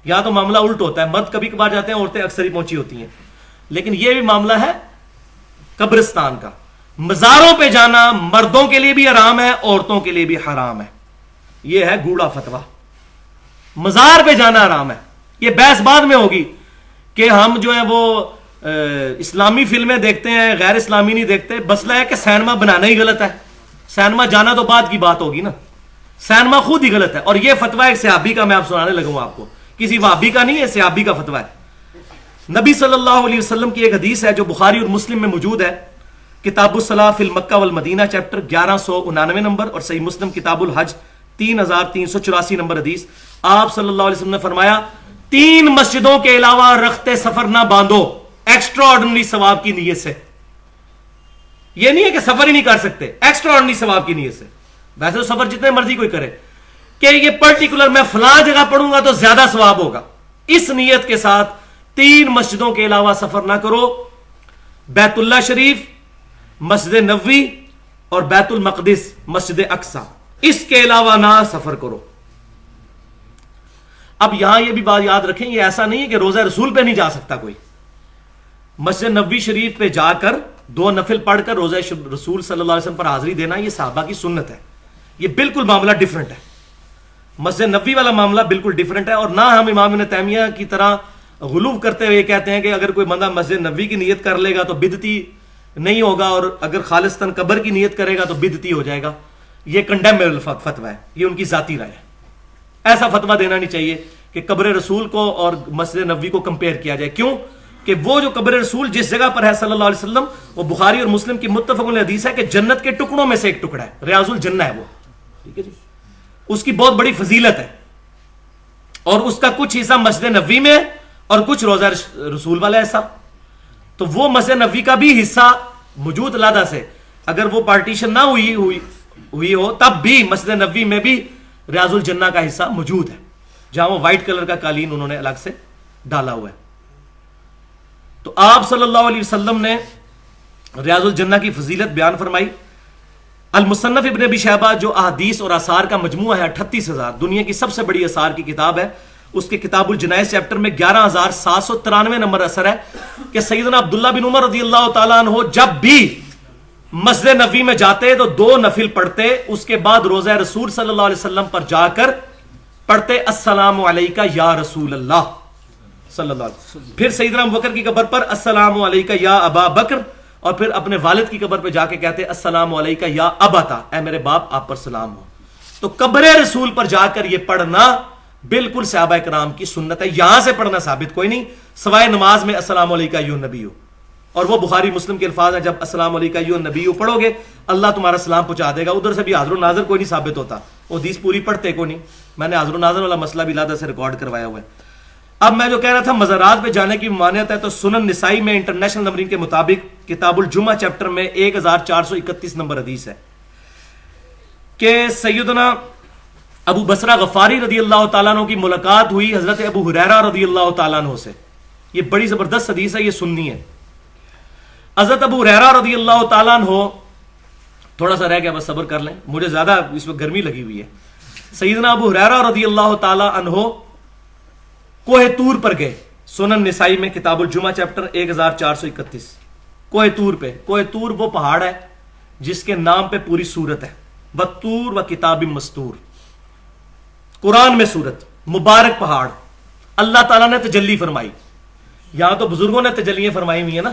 یا تو معاملہ الٹ ہوتا ہے، مرد کبھی کبھار جاتے ہیں، عورتیں اکثر ہی پہنچی ہوتی ہیں. لیکن یہ بھی معاملہ ہے قبرستان کا. مزاروں پہ جانا مردوں کے لیے بھی حرام ہے، عورتوں کے لیے بھی حرام ہے. یہ ہے گوڑا فتویٰ. مزار پہ جانا حرام ہے. یہ بحث بعد میں ہوگی کہ ہم جو ہے وہ اسلامی فلمیں دیکھتے ہیں، غیر اسلامی نہیں دیکھتے. مسئلہ ہے کہ سینما بنانا ہی غلط ہے، سینما جانا تو بعد کی بات ہوگی نا. سینما خود ہی غلط ہے. اور یہ فتویٰ ایک صحابی کا میں آپ سنانے لگا ہوں آپ کو، کسی وہابی کا نہیں ہے، صحابی کا فتویٰ ہے. نبی صلی اللہ علیہ وسلم کی ایک حدیث ہے جو بخاری اور مسلم میں موجود ہے، کتاب الصلاۃ فی المکہ والمدینہ چیپٹر 1199 نمبر، اور صحیح مسلم کتاب الحج 3384 نمبر حدیث. آپ صلی اللہ علیہ وسلم نے فرمایا 3 مسجدوں کے علاوہ رخت سفر نہ باندھو ایکسٹرا آرڈنری ثواب کی نیت سے. یہ نہیں ہے کہ سفر ہی نہیں کر سکتے، ایکسٹرا آرڈنری ثواب کی نیت سے. ویسے تو سفر جتنے مرضی کوئی کرے کہ یہ پرٹیکولر میں فلاں جگہ پڑھوں گا تو زیادہ ثواب ہوگا، اس نیت کے ساتھ 3 مسجدوں کے علاوہ سفر نہ کرو. بیت اللہ شریف، مسجد نبوی اور بیت المقدس مسجد اقصی، اس کے علاوہ نہ سفر کرو. اب یہاں یہ بھی بات یاد رکھیں، یہ ایسا نہیں ہے کہ روزہ رسول پہ نہیں جا سکتا کوئی. مسجد نبوی شریف پہ جا کر 2 نفل پڑھ کر روزہ رسول صلی اللہ علیہ وسلم پر حاضری دینا یہ صحابہ کی سنت ہے. یہ بالکل معاملہ ڈیفرنٹ ہے. مسجد نبوی والا معاملہ بالکل ڈیفرنٹ ہے. اور نہ ہم امام ابن تیمیہ کی طرح غلو کرتے ہوئے کہتے ہیں کہ اگر کوئی بندہ مسجد نبوی کی نیت کر لے گا تو بدعتی نہیں ہوگا، اور اگر خالصتاً قبر کی نیت کرے گا تو بدعتی ہو جائے گا. یہ کنڈیمیبل فتویٰ ہے، یہ ان کی ذاتی رائے ہے. ایسا فتویٰ دینا نہیں چاہیے کہ قبر رسول کو اور مسجد نبوی کو کمپیئر کیا جائے. کیوں کہ وہ جو قبر رسول جس جگہ پر ہے صلی اللہ علیہ وسلم، وہ بخاری اور مسلم کی متفق علیہ حدیث ہے کہ جنت کے ٹکڑوں میں سے ایک ٹکڑا ہے، ریاض الجنہ ہے وہ. ٹھیک ہے جی، اس کی بہت بڑی فضیلت ہے، اور اس کا کچھ حصہ مسجد نبوی میں اور کچھ روزہ رسول والا ایسا. تو وہ مسجد نبوی کا بھی حصہ موجود علیحدہ سے، اگر وہ پارٹیشن نہ ہوئی ہو تب بھی مسجد نبوی میں بھی ریاض الجنہ کا حصہ موجود ہے، جہاں وہ وائٹ کلر کا قالین انہوں نے الگ سے ڈالا ہوا ہے. تو آپ صلی اللہ علیہ وسلم نے ریاض الجنہ کی فضیلت بیان فرمائی. المصنف ابن ابی شیبہ جو احادیث اور آثار کا مجموعہ ہے 38,000، دنیا کی سب سے بڑی آثار کی کتاب ہے، اس کے کتاب الجنائز چیپٹر میں 11,793 نمبر اثر ہے کہ سیدنا عبداللہ بن عمر رضی اللہ تعالیٰ عنہ جب بھی مسجد نبوی میں جاتے تو 2 نفل پڑھتے، اس کے بعد روزہ رسول صلی اللہ علیہ وسلم پر جا کر پڑھتے السلام علیکہ یا رسول اللہ صلی اللہ علیہ وسلم. پھر سیدنا ابوبکر کی قبر پر السلام علیکہ یا ابا بکر، اور پھر اپنے والد کی قبر پہ جا کے کہتے السلام علیکہ یا ابتا، اے میرے باپ آپ پر سلام ہو. تو قبر رسول پر جا کر یہ پڑھنا بالکل صحابہ کرام کی سنت ہے. یہاں سے پڑھنا ثابت کوئی نہیں سوائے نماز میں السلام علیکہ ایھا النبی، اور وہ بخاری مسلم کے الفاظ ہیں جب السلام علیکہ ایھا النبی پڑھو گے اللہ تمہارا سلام پہنچا دے گا. ادھر سے بھی حاضر و ناظر کوئی نہیں ثابت ہوتا، وہ حدیث پوری پڑھتے کو نہیں. میں نے حاضر و ناظر والا مسئلہ بھی علیحدہ سے ریکارڈ کروایا ہوا ہے. اب میں جو کہہ رہا تھا مزارات پہ جانے کی ممانعت ہے، تو سنن نسائی میں انٹرنیشنل نمبرنگ کے مطابق کتاب الجمعہ چیپٹر میں 1431 نمبر حدیث ہے کہ سیدنا ابو بصرہ غفاری رضی اللہ تعالیٰ عنہ کی ملاقات ہوئی حضرت ابو ہریرہ رضی اللہ تعالیٰ عنہ سے. یہ بڑی زبردست حدیث ہے، یہ سننی ہے. حضرت ابو ہریرہ رضی اللہ تعالیٰ عنہ، تھوڑا سا رہ گیا بس صبر کر لیں، مجھے زیادہ اس وقت گرمی لگی ہوئی ہے. سیدنا ابو ہریرہ رضی اللہ تعالیٰ عنہ کوہ طور پر گئے. سنن نسائی میں کتاب الجمعہ چیپٹر 1431. کوہ طور پہ، کوہ طور وہ پہاڑ ہے جس کے نام پہ پوری سورت ہے، وَالطُّورِ وَكِتَابٍ مَّسْطُورٍ. قرآن میں سورت، مبارک پہاڑ، اللہ تعالیٰ نے تجلی فرمائی. یہاں تو بزرگوں نے تجلیاں فرمائی ہوئی ہیں نا،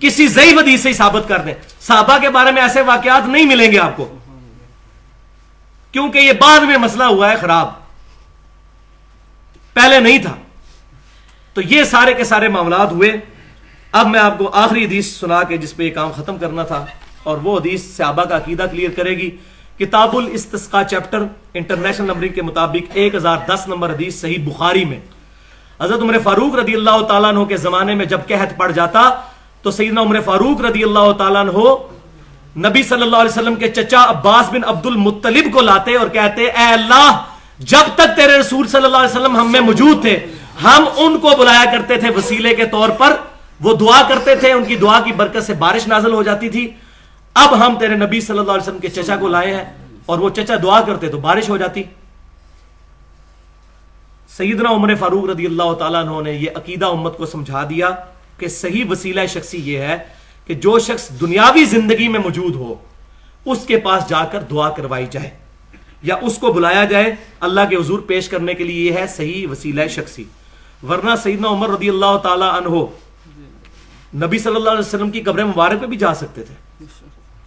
کسی ضعیف حدیث سے ہی ثابت کر دیں. صحابہ کے بارے میں ایسے واقعات نہیں ملیں گے آپ کو, کیونکہ یہ بعد میں مسئلہ ہوا ہے خراب, پہلے نہیں تھا. تو یہ سارے کے سارے معاملات ہوئے. اب میں آپ کو آخری حدیث سنا کے جس پہ یہ کام ختم کرنا تھا, اور وہ حدیث صحابہ کا عقیدہ کلیئر کرے گی. کتاب الاستسقاء چیپٹر انٹرنیشنل نمبرنگ کے مطابق 1010 نمبر حدیث صحیح بخاری میں, حضرت عمر فاروق رضی اللہ تعالیٰ عنہ کے زمانے میں جب قحط پڑ جاتا تو سیدنا عمر فاروق رضی اللہ تعالیٰ عنہ نبی صلی اللہ علیہ وسلم کے چچا عباس بن عبد المطلب کو لاتے اور کہتے, اے اللہ, جب تک تیرے رسول صلی اللہ علیہ وسلم ہم میں موجود تھے ہم ان کو بلایا کرتے تھے وسیلے کے طور پر, وہ دعا کرتے تھے, ان کی دعا کی برکت سے بارش نازل ہو جاتی تھی. اب ہم تیرے نبی صلی اللہ علیہ وسلم کے چچا کو لائے ہیں اور وہ چچا دعا کرتے تو بارش ہو جاتی. سیدنا عمر فاروق رضی اللہ تعالیٰ عنہ نے یہ عقیدہ امت کو سمجھا دیا کہ صحیح وسیلہ شخصی یہ ہے کہ جو شخص دنیاوی زندگی میں موجود ہو اس کے پاس جا کر دعا کروائی جائے یا اس کو بلایا جائے اللہ کے حضور پیش کرنے کے لیے, یہ ہے صحیح وسیلہ شخصی. ورنہ سیدنا عمر رضی اللہ تعالیٰ عنہ نبی صلی اللہ علیہ وسلم کی قبر مبارک پہ بھی جا سکتے تھے,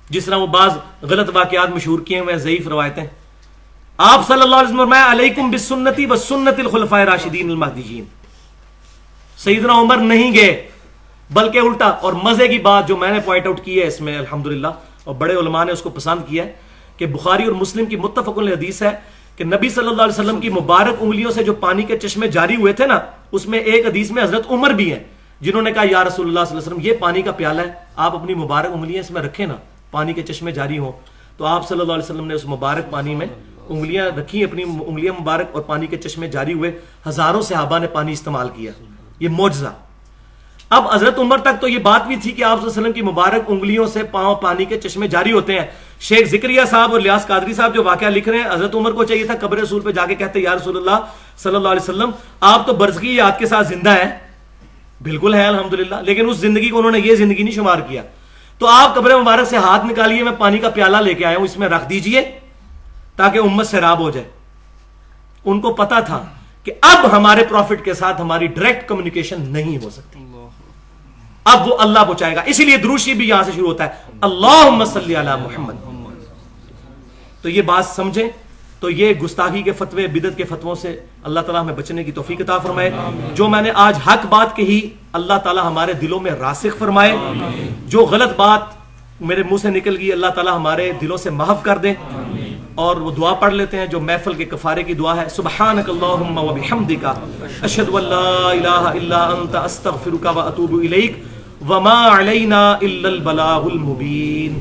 جس طرح وہ بعض غلط واقعات مشہور کیے ہوئے ضعیف روایتیں. آپ صلی اللہ علیہ وسلم فرمایا علیکم بسنتی وسنت الخلفاء الراشدین المہدیین. سیدنا عمر نہیں گئے, بلکہ الٹا. اور مزے کی بات جو میں نے پوائنٹ آؤٹ کی ہے اس میں الحمدللہ, اور بڑے علماء نے اس کو پسند کیا ہے, کہ بخاری اور مسلم کی متفق علیہ حدیث ہے کہ نبی صلی اللہ علیہ وسلم کی مبارک انگلیوں سے جو پانی کے چشمے جاری ہوئے تھے نا, اس میں ایک حدیث میں حضرت عمر بھی ہیں جنہوں نے کہا یا رسول اللہ صلی اللہ علیہ وسلم یہ پانی کا پیالہ ہے, آپ اپنی مبارک انگلیاں اس میں رکھیں نا, پانی کے چشمے جاری ہوں. تو آپ صلی اللہ علیہ وسلم نے اس مبارک پانی میں انگلیاں رکھی, اپنی انگلیاں مبارک, اور پانی کے چشمے جاری ہوئے, ہزاروں صحابہ نے پانی استعمال کیا. یہ معجزہ. اب حضرت عمر تک تو یہ بات بھی تھی کہ آپ صلی اللہ علیہ وسلم کی مبارک انگلیوں سے پاؤں پانی کے چشمے جاری ہوتے ہیں. شیخ ذکریہ صاحب اور الیاس قادری صاحب جو واقعہ لکھ رہے ہیں, حضرت عمر کو چاہیے تھا قبر رسول پہ جا کے کہتے یا رسول اللہ صلی اللہ علیہ وسلم آپ تو برزخی یاد کے ساتھ زندہ ہیں. بالکل ہے الحمدللہ, لیکن اس زندگی کو انہوں نے یہ زندگی نہیں شمار کیا. تو آپ قبر مبارک سے ہاتھ نکالیے, میں پانی کا پیالہ لے کے آیا ہوں, اس میں رکھ دیجئے تاکہ امت سیراب ہو جائے. ان کو پتا تھا کہ اب ہمارے پروفٹ کے ساتھ ہماری ڈائریکٹ کمیونیکیشن نہیں ہو سکتی, اب وہ اللہ پہنچائے گا. اسی لیے درود شریف بھی یہاں سے شروع ہوتا ہے, اللہم صلی علی محمد. تو یہ بات سمجھیں. تو یہ گستاخی کے فتوے, بدعت کے فتووں سے اللہ تعالیٰ ہمیں بچنے کی توفیق عطا فرمائے. جو میں نے آج حق بات کہی اللہ تعالیٰ ہمارے دلوں میں راسخ فرمائے. جو غلط بات میرے منہ سے نکل گئی اللہ تعالیٰ ہمارے دلوں سے محو کر دے. اور وہ دعا پڑھ لیتے ہیں جو محفل کے کفارے کی دعا ہے, سبحانک اللہم و بحمدک اشہد ان لا الہ الا انت استغفرک و اتوب الیک وما علینا الا البلاغ المبین.